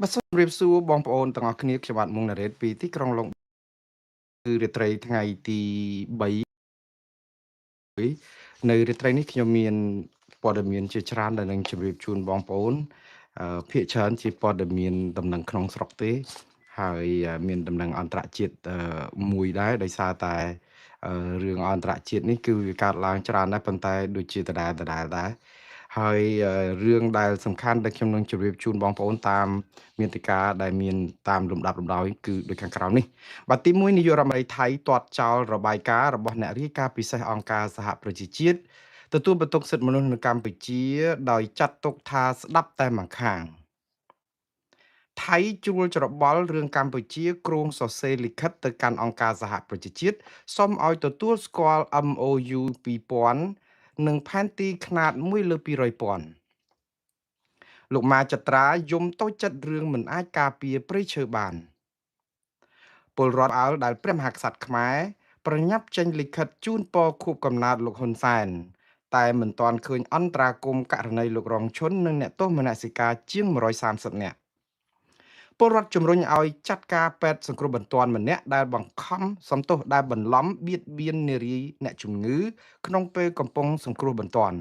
បាទសូមជម្រាបសួរបងប្អូនទាំងអស់គ្នាខ្ញុំបាទមុងណារ៉េតពីទីក្រុងឡុងគឺរាត្រីថ្ងៃទី3នៅរាត្រីនេះខ្ញុំមានព័ត៌មានជាច្រើនដែលនឹងជម្រាបជូនបងប្អូនភាគច្រើនជាព័ត៌មានដំណឹងក្នុងស្រុកទេហើយមានដំណឹងអន្តរជាតិមួយដែរដោយសារតែរឿងអន្តរជាតិនេះគឺវាកើតឡើងច្រើនដែរប៉ុន្តែដូចជាដដែលដែរហើយរឿងដែលសំខាន់ដែលខ្ញុំនឹងជម្រាបជូនបងប្អូនតាមមាតិកាដែលមានតាមលំដាប់លំដោយគឺដូចខាងក្រោមនេះបាទទី1នាយករដ្ឋមន្ត្រីថៃទាត់ចោលរបាយការណ៍របស់អ្នករាយការណ៍ពិសេសអង្គការសហប្រជាជាតិទទួលបន្ទុកសិទ្ធិមនុស្សនៅកម្ពុជាដោយចាត់ទុកថាស្ដាប់តែម្ខាងថៃជួលច្របល់រឿងកម្ពុជាគ្រោងសរសេរលិខិតទៅកាន់អង្គការសហប្រជាជាតិសុំឲ្យទទួលស្គាល់ MOU 2000និងផែនទីខ្នាត1លើ200,000លោកម៉ាចត្រាយំតូចចិត្តរឿងមិនអាចការពារព្រៃឈើបានពលរដ្ឋអើលដែលព្រះមហាក្សត្រខ្មែរប្រញាប់ចេញលិខិតជូនពរខួបកំណើតលោកហ៊ុនសែនតែមិនទាន់ឃើញអន្តរាគមន៍ករណីលោករងឈុននិងអ្នកទោសមនសិការជាង130នាក់ពលរដ្ឋជំរុញឲ្យចាត់ការពេទ្យសង្គ្រោះបន្ទាន់ម្នាក់ដែលបង្ខំសំទោសដែលបន្លំបៀតបៀននារីអ្នកជំងឺក្នុងពេលកំពុងសង្គ្រោះបន្ទាន់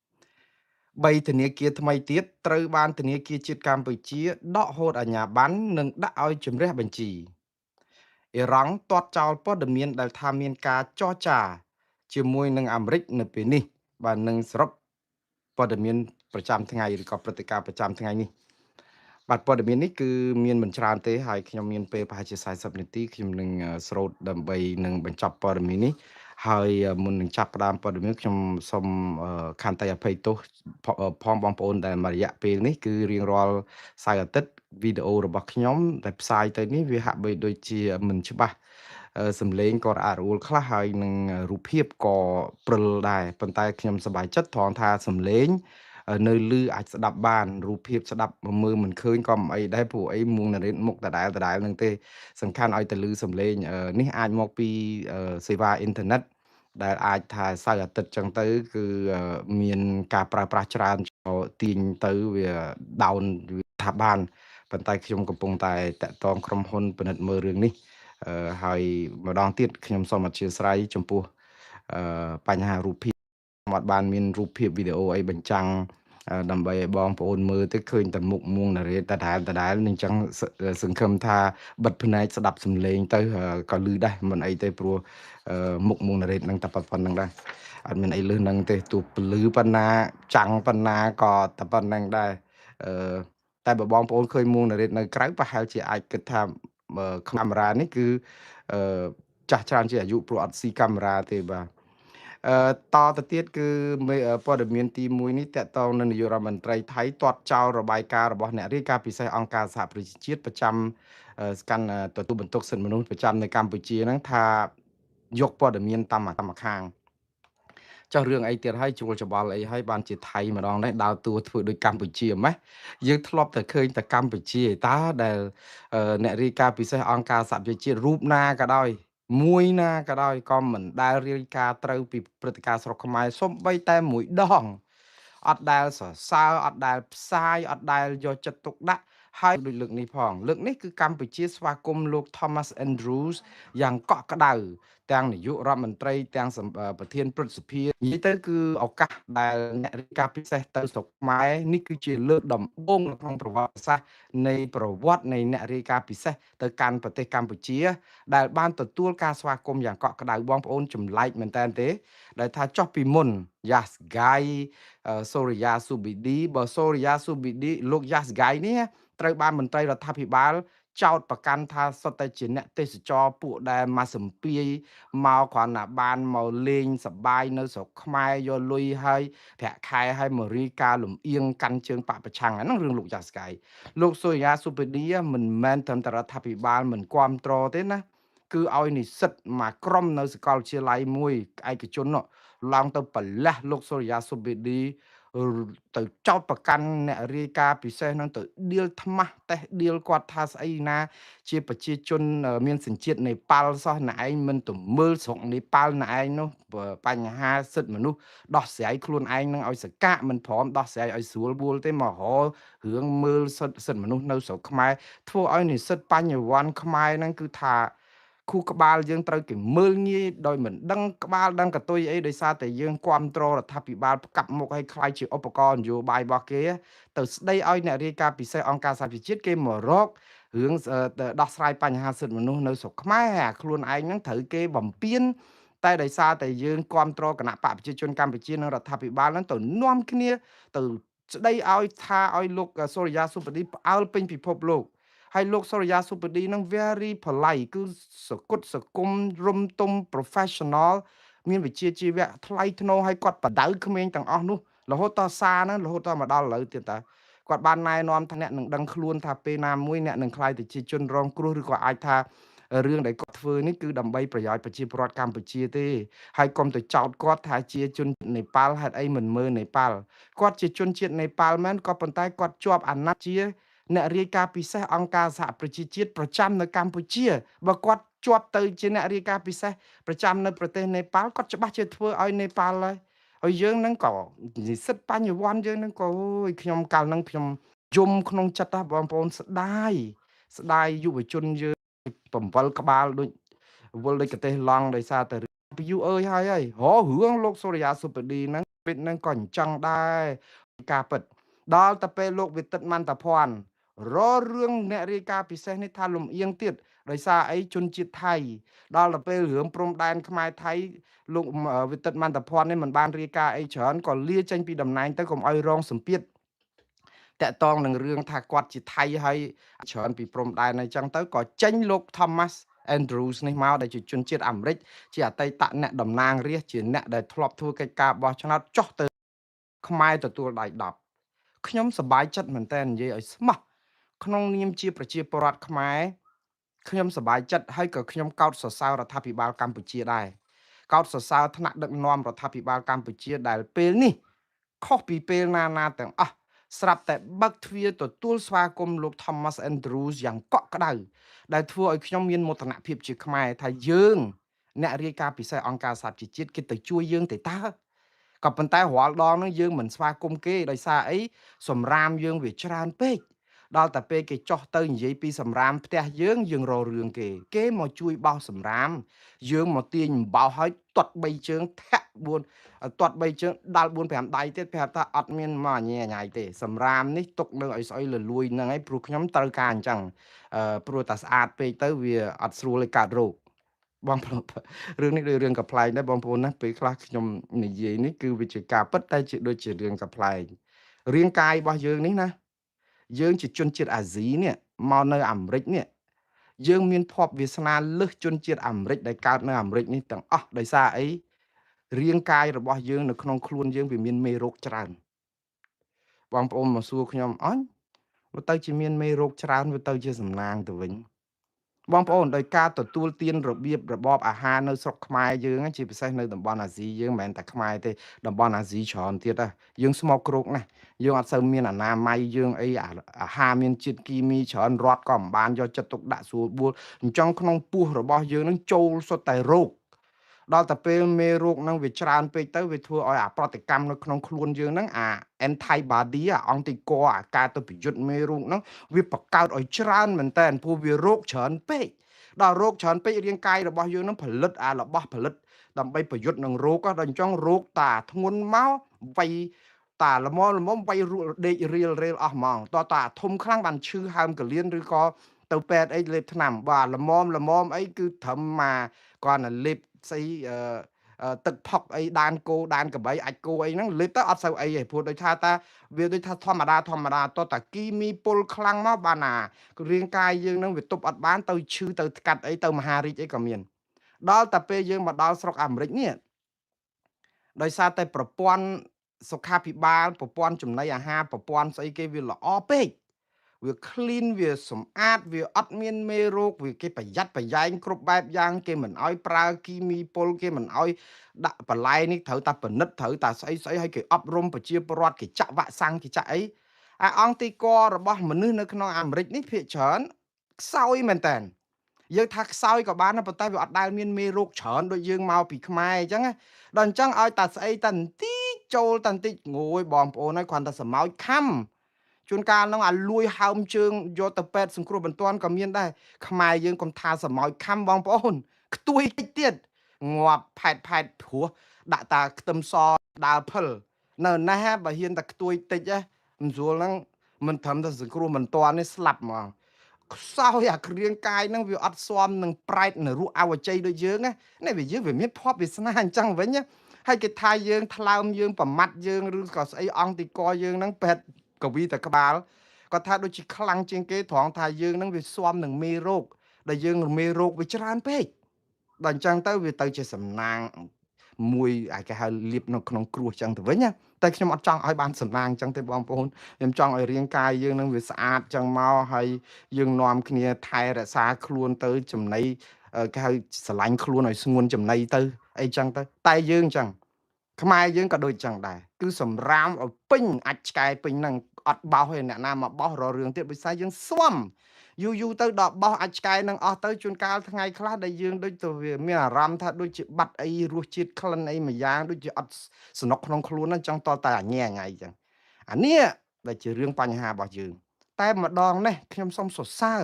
3ធនាគារថ្មីទៀតត្រូវបានធនាគារជាតិកម្ពុជាដកហូតអាជ្ញាប័ណ្ណនិងដាក់ឲ្យជំរះបញ្ជីអ៊ីរ៉ង់ទាត់ចោលព័ត៌មានដែលថាមានការចរចាជាមួយនឹងអាមេរិកនៅពេលនេះបាទនឹងសរុបព័ត៌មានប្រចាំថ្ងៃឬក៏ព្រឹត្តិការណ៍ប្រចាំថ្ងៃនេះបាទព័ត៌មាននេះគឺមានមិនច្រើនទេហើយខ្ញុំមានពេលប្រហែលជា40នាទីខ្ញុំនឹងស្រូតដើម្បីនឹងបញ្ចប់ព័ត៌មាននេះហើយមុននឹងចាប់ផ្ដើមព័ត៌មានខ្ញុំសូមខន្តីអភ័យទោសផងបងប្អូនដែលមួយរយៈពេលនេះគឺរៀងរាល់សៅរ៍អាទិត្យវីដេអូរបស់ខ្ញុំដែលផ្សាយទៅនេះវាហាក់បីដូចជាមិនច្បាស់សំឡេងក៏រអាក់រអួលខ្លះហើយនឹងរូបភាពក៏ព្រិលដែរប៉ុន្តែខ្ញុំសប្បាយចិត្តត្រង់ថាសំឡេងនៅឮអាចស្ដាប់បានរូបភាពស្ដាប់មើលមិនឃើញក៏មិនអីដែរព្រោះអីមួងណារ៉េតមុខដដែលហ្នឹងទេសំខាន់ឲ្យតែឮសំឡេងនេះអាចមកពីសេវាអ៊ីនធឺណិតដែលអាចថាសៅរ៍អាទិត្យចឹងទៅគឺមានការប្រើប្រាស់ច្រើនទាញទៅវា down វាថាបានប៉ុន្តែខ្ញុំកំពុងតែតាក់ទងក្រុមហ៊ុនពិនិត្យមើលរឿងនេះហើយម្ដងទៀតខ្ញុំសូមអធ្យាស្រ័យចំពោះបញ្ហារូបភាពខ្ញុំអត់បានមានរូបភាពវីដេអូអីបញ្ចាំងដើម្បីឲ្យបងប្អូនមើលទៅឃើញតែមុខមួងណារ៉េតដដែលនឹងចឹងសង្ឃឹមថាបិទភ្នែកស្ដាប់សំឡេងទៅក៏ឮដែរមិនអីទេព្រោះមុខមួងណារ៉េតនឹងតែប៉ុណ្្នឹងដែរអត់មានអីលើសហ្នឹងទេទោះពលឺប៉ុណ្ណាចាំងប៉ុណ្ណាក៏តែប៉ុណ្្នឹងដែរអឺតែបើបងប្អូនឃើញមួងណារ៉េតនៅក្រៅប្រហែលជាអាចគិតថាកាមេរ៉ានេះគឺអឺចាស់ច្រើនជាងអាយុព្រោះអត់ស៊ីកាមេរ៉ាទេបាទតទៅទៀតគឺព័ត៌មានទី1នេះតកតងនឹងនាយករដ្ឋមន្ត្រីថៃទាត់ចោលរបាយការណ៍របស់អ្នករាយការណ៍ពិសេសអង្គការសហប្រជាជាតិប្រចាំស្កាន់ទទួលបន្ទុកសិទ្ធិមនុស្សប្រចាំនៅកម្ពុជាហ្នឹងថាយកព័ត៌មានតាមម្ខាងចុះរឿងអីទៀតហើយជួលច្បល់អីហើយបានជាថៃម្ដងនេះដើរតួធ្វើដូចកម្ពុជាម៉េះយើងធ្លាប់តែឃើញតែកម្ពុជាឯតាដែលអ្នករាយការណ៍ពិសេសអង្គការសហប្រជាជាតិរូបណាក៏ដោយមួយណាក៏ដោយក៏មិនដែលរាយការណ៍ត្រូវពីព្រឹត្តិការណ៍ស្រុកខ្មែរសូម្បីតែមួយដងអត់ដែលសរសើរអត់ដែលផ្សាយអត់ដែលយកចិត្តទុកដាក់ហើយដូចលើកនេះផងលើកនេះគឺកម្ពុជាស្វាគមន៍លោក Thomas Andrews យ៉ាងកក់ក្ដៅទាំងនាយករដ្ឋមន្ត្រីទាំងប្រធានព្រឹទ្ធសភានិយាយទៅគឺឱកាសដែលអ្នករាយការណ៍ពិសេសទៅស្រុកខ្មែរនេះគឺជាលើកដំបូងនៅក្នុងប្រវត្តិសាស្ត្រនៃប្រវត្តិនៃអ្នករាយការណ៍ពិសេសទៅកាន់ប្រទេសកម្ពុជាដែលបានទទួលការស្វាគមន៍យ៉ាងកក់ក្ដៅបងប្អូនចម្លែកមែនតើទេដែលថាចុះពីមុន Yasgai សូរិយាស៊ូប៊ីឌីបើសូរិយាស៊ូប៊ីឌីលោក Yasgai នេះត្រូវបានមន្ត្រីរដ្ឋាភិបាលចោទប្រកាន់ថាសុទ្ធតែជាអ្នកទេសចរពួកដែលមកសំពាយមកគ្រាន់តែបានមកលេងសប្បាយនៅស្រុកខ្មែរយកលុយហើយប្រាក់ខែឲ្យមករីការលំអៀងកាន់ជើងបកប្រឆាំងអាហ្នឹងរឿងលោកយ៉ាស្កៃលោកសូរិយាស៊ូប៊ីឌីមិនមែនត្រឹមតែរដ្ឋាភិបាលមិនគាំទ្រទេណាគឺឲ្យនិស្សិតមកក្រុមនៅសាកលវិទ្យាល័យមួយឯកជននោះឡើងទៅប្រលាស់លោកសូរិយាស៊ូប៊ីឌី ទៅចោតប្រកាន់អ្នករាយការណ៍ពិសេសហ្នឹងទៅដៀលថ្មាស់តេះដៀលគាត់ថាស្អីណាជាប្រជាជនមានសញ្ជាតិនេប៉ាល់សោះណែឯងមិនទៅមើលស្រុកនេប៉ាល់ណែឯងនោះបញ្ហាសិទ្ធិមនុស្សដោះស្រាយខ្លួនឯងនឹងឲ្យសកាក់មិនព្រមដោះស្រាយឲ្យស្រួលបួលទេមកររឿងមើលសិទ្ធិមនុស្សនៅស្រុកខ្មែរធ្វើឲ្យនិស្សិតបញ្ញវន្តខ្មែរហ្នឹងគឺថាខួរក្បាលយើងត្រូវគេមើលងាយដោយមិនដឹងក្បាលដឹងកតុយអីដោយសារតែយើងគ្រប់គ្រងរដ្ឋាភិបាលផ្កាប់មុខឲ្យខ្លាយជាឧបករណ៍នយោបាយរបស់គេទៅស្ដីឲ្យអ្នករាយការណ៍ពិសេសអង្គការសហប្រជាជាតិគេមករករឿងដោះស្រាយបញ្ហាសិទ្ធិមនុស្សនៅស្រុកខ្មែរអាខ្លួនឯងហ្នឹងត្រូវគេបំពេញតែដោយសារតែយើងគ្រប់គ្រងគណៈបកប្រជាជនកម្ពុជានិងរដ្ឋាភិបាលហ្នឹងទៅនាំគ្នាទៅស្ដីឲ្យថាឲ្យលោកសូរិយាសុបតីផ្អើលពេញពិភពលោកហើយលោកសូរិយាសុបតីនឹង very polite គឺសគុតសគុំរំទុំ professional មានវិជ្ជាជីវៈថ្លៃថ្នូរឲ្យគាត់បដៅក្មេងទាំងអស់នោះរហូតដល់សារហ្នឹងរហូតដល់មកដល់ឥឡូវទៀតតើគាត់បានណែនាំថាអ្នកនឹងដឹងខ្លួនថាពេលណាមួយអ្នកនឹងខ្លាយទៅជាជនរងគ្រោះឬក៏អាចថារឿងដែលគាត់ធ្វើនេះគឺដើម្បីប្រយោជន៍ប្រជាពលរដ្ឋកម្ពុជាទេហើយកុំទៅចោទគាត់ថាជាជននេប៉ាល់ហេតុអីមិនមើលនេប៉ាល់គាត់ជាជនជាតិនេប៉ាល់មែនក៏ប៉ុន្តែគាត់ជាប់អាណត្តិជាអ្នករាយការណ៍ពិសេសអង្គការសហប្រជាជាតិប្រចាំនៅកម្ពុជាបើគាត់ជាប់ទៅជាអ្នករាយការណ៍ពិសេសប្រចាំនៅប្រទេសនេប៉ាល់គាត់ច្បាស់ជាធ្វើឲ្យនេប៉ាល់ហើយយើងនឹងក៏និស្សិតបញ្ញវន្តយើងនឹងក៏អូយខ្ញុំកាលហ្នឹងខ្ញុំយំក្នុងចិត្តណាបងប្អូនស្ដាយយុវជនយើង7ក្បាលដូចវល់ដូចកទេសឡង់ដោយសារតែពីយូរអើយហើយរឿងលោកសូរិយាសុបតីហ្នឹងពេលហ្នឹងក៏អញ្ចឹងដែរការពិតដល់តែពេលលោកវិទិតមន្តភ័ណ្ឌររឿងអ្នករាយការណ៍ពិសេសនេះថាលំអៀងទៀតដោយសារអីជនជាតិថៃដល់ទៅពេលរឿងព្រំដែនខ្មែរថៃលោកវិទិតមន្តភ័ណ្ឌនេះមិនបានរាយការណ៍អីច្រើនក៏លាចេញពីតំណែងទៅកុំឲ្យរងសម្ពាធតាក់ទងនឹងរឿងថាគាត់ជាថៃហើយច្រើនពីព្រំដែនអីចឹងទៅក៏ចេញលោក Thomas Andrews នេះមកដែលជាជនជាតិអាមេរិកជាអតីតអ្នកតំណាងរាស្ត្រជាអ្នកដែលធ្លាប់ធ្វើកិច្ចការបោះឆ្នោតចុះទៅខ្មែរទទួលដៃ10ខ្ញុំសប្បាយចិត្តមែនតើនិយាយឲ្យស្មោះក្នុងនាមជាប្រជាពលរដ្ឋខ្មែរខ្ញុំសប្បាយចិត្តហើយក៏ខ្ញុំកោតសរសើររដ្ឋាភិបាលកម្ពុជាដែរកោតសរសើរថ្នាក់ដឹកនាំរដ្ឋាភិបាលកម្ពុជាដែលពេលនេះខុសពីពេលណាទាំងអស់ស្រាប់តែបើកទ្វារទទួលស្វាគមន៍លោក Thomas Andrews យ៉ាងកក់ក្ដៅដែលធ្វើឲ្យខ្ញុំមានមោទនភាពជាខ្មែរថាយើងអ្នករាយការណ៍ពិសេសអង្គការសហប្រជាជាតិគេទៅជួយយើងទេតើក៏ប៉ុន្តែរាល់ដងហ្នឹងយើងមិនស្វាគមន៍គេដោយសារអីសម្រាមយើងវាច្រើនពេកដល់តែពេលគេចោះទៅនិយាយពីសម្រាមផ្ទះយើងរករឿងគេមកជួយបោសសម្រាមយើងមកទាញអំបោសឲ្យទាត់3ជើងធាក់4ទាត់3ជើងដាល់4 5ដៃទៀតប្រាប់ថាអត់មានមកអញញ៉ៃទេសម្រាមនេះទុកនៅឲ្យស្អុយលលួយហ្នឹងឯងព្រោះខ្ញុំត្រូវការអញ្ចឹងព្រោះតែស្អាតពេកទៅវាអត់ស្រួលឲ្យកើតរោគបងប្អូនរឿងនេះដូចរឿងកំ pl ែងដែរបងប្អូនណាពេលខ្លះខ្ញុំនិយាយនេះគឺវាជាការពិតតែជាដូចជារឿងកំ pl ែងរាងកាយរបស់យើងនេះណាយើងជាជនជាតិអាស៊ីនេះមកនៅអាមេរិកនេះយើងមានភ័ព្វវាសនាលើសជនជាតិអាមេរិកដែលកើតនៅអាមេរិកនេះទាំងអស់ដោយសារអីរាងកាយរបស់យើងនៅក្នុងខ្លួនយើងវាមានមេរោគច្រើនបងប្អូនមកសួរខ្ញុំអញវាទៅជាមានមេរោគច្រើនវាទៅជាសំណាងទៅវិញបងប្អូនដោយការទទួលទានរបៀបរបបអាហារនៅស្រុកខ្មែរយើងជាពិសេសនៅតំបន់អាស៊ីយើងមិនមែនតែខ្មែរទេតំបន់អាស៊ីច្រើនទៀតណាយើងស្មោកគ្រោកណាស់យើងអត់សូវមានអនាម័យយើងអីអាហារមានជាតិគីមីច្រើនរត់ក៏មិនបានយកចិត្តទុកដាក់ស្រួលបួលអញ្ចឹងក្នុងពោះរបស់យើងនឹងចូលសុទ្ធតែរោគដល់តែពេលមេរោគហ្នឹងវាច្រើនពេកទៅវាធ្វើឲ្យអាប្រតិកម្មនៅក្នុងខ្លួនយើងហ្នឹងអា antibody អាអង់ទីកអាការទៅប្រយុទ្ធមេរោគហ្នឹងវាបង្កើតឲ្យច្រើនមែនតើព្រោះវារោគច្រើនពេកដល់រោគច្រើនពេករាងកាយរបស់យើងហ្នឹងផលិតអារបស់ផលិតដើម្បីប្រយុទ្ធនឹងរោគដល់អញ្ចឹងរោគតាធ្ងន់មកវាយតាល្មមវាយដេករៀលអស់ហ្មងតតាធំខ្លាំងបានឈឺហើមកលៀនឬក៏ទៅពេទ្យអីលេបថ្នាំបាទល្មមអីគឺត្រឹមមកគាត់ណាលេបស្អីទឹកផុកអីដានគោដានក្របីអាចគោអីហ្នឹងលេបទៅអត់សូវអីទេព្រោះដូចថាតាវាដូចថាធម្មតាតតាគីមីពុលខ្លាំងមកបានណារាងកាយយើងហ្នឹងវាទប់អត់បានទៅឈឺទៅកាត់អីទៅមហារីកអីក៏មានដល់តែពេលយើងមកដល់ស្រុកអាមេរិកនេះដោយសារតែប្រព័ន្ធសុខាភិបាលប្រព័ន្ធចំណីអាហារប្រព័ន្ធស្អីគេវាល្អពេក វា clean វាសម្អាតវាអត់មានមេរោគវាគេប្រយ័ត្នប្រយែងគ្រប់បែបយ៉ាងគេមិនអោយប្រើគីមីពុលគេមិនអោយដាក់បន្លែនេះត្រូវតែពិនិត្យត្រូវតែស្អីឲ្យគេអប់រំប្រជាពលរដ្ឋគេចាក់វ៉ាក់សាំងគេចាក់អីហើយអង្គទីករបស់មនុស្សនៅក្នុងអាមេរិកនេះភាគច្រើនខ្សោយមែនតើយើងថាខ្សោយក៏បានប៉ុន្តែវាអត់ដែលមានមេរោគច្រើនដូចយើងមកពីខ្មែរអញ្ចឹងដល់អញ្ចឹងឲ្យតែស្អីតែបន្តិចចូលតែបន្តិចងួយបងប្អូនហើយគ្រាន់តែសម្ោចខំជួនកាលនោះអាលួយហើមជើងយកទៅពេទ្យសង្គ្រោះបន្ទាន់ក៏មានដែរខ្មែរយើងកុំថាសម្ោចខំបងប្អូនខ្ទួយតិចទៀតងាប់ផែតព្រោះដាក់តាខ្ទឹមសដើរភិលនៅណាស់បើហ៊ានតែខ្ទួយតិចមិនស្រួលហ្នឹងមិនត្រឹមតែសង្គ្រោះបន្ទាន់នេះស្លាប់ហ្មងខ្សោយអាគ្រឿងកាយហ្នឹងវាអត់ស៊ាំនឹងប្រែតនៅរស់អវជ័យដូចយើងណាវាយើងវាមានភ័ព្វវាសនាអញ្ចឹងវិញហើយគេថាយើងថ្លើមយើងប្រមាត់យើងឬក៏ស្អីអង្គទីកយើងហ្នឹងពេទ្យកវីតែក្បាលគាត់ថាដូចជាខ្លាំងជាងគេត្រង់ថាយើងហ្នឹងវាស៊ាំនឹងមេរោគដែលយើងមេរោគវាច្រើនពេកដល់អញ្ចឹងទៅវាទៅជាសំណាងមួយអាចគេហៅលៀបនៅក្នុងគ្រោះអញ្ចឹងទៅវិញណាតែខ្ញុំអត់ចង់ឲ្យបានសំណាងអញ្ចឹងទេបងប្អូនខ្ញុំចង់ឲ្យរាងកាយយើងនឹងវាស្អាតអញ្ចឹងមកហើយយើងនាំគ្នាថែរក្សាខ្លួនទៅចំណីគេហៅស្រឡាញ់ខ្លួនឲ្យស្ងួនចំណីទៅអីចឹងទៅតែយើងអញ្ចឹងខ្មែរយើងក៏ដូចចឹងដែរគឺសម្រាមឲ្យពេញអាចឆ្កែពេញហ្នឹងអត់បោសទេអ្នកណាមកបោសររឿងទៀតដោយសារយើងស្វំយូរទៅដល់បោះអាចឆ្កែនឹងអស់ទៅជួនកាលថ្ងៃខ្លះដែលយើងដូចទៅវាមានអារម្មណ៍ថាដូចជាបាត់អីរសជាតិក្លិនអីមួយយ៉ាងដូចជាអត់សំណុកក្នុងខ្លួនហ្នឹងចង់តតែអាញ៉ែថ្ងៃចឹងអានេះដែលជារឿងបញ្ហារបស់យើងតែម្ដងនេះខ្ញុំសូមសរសើរ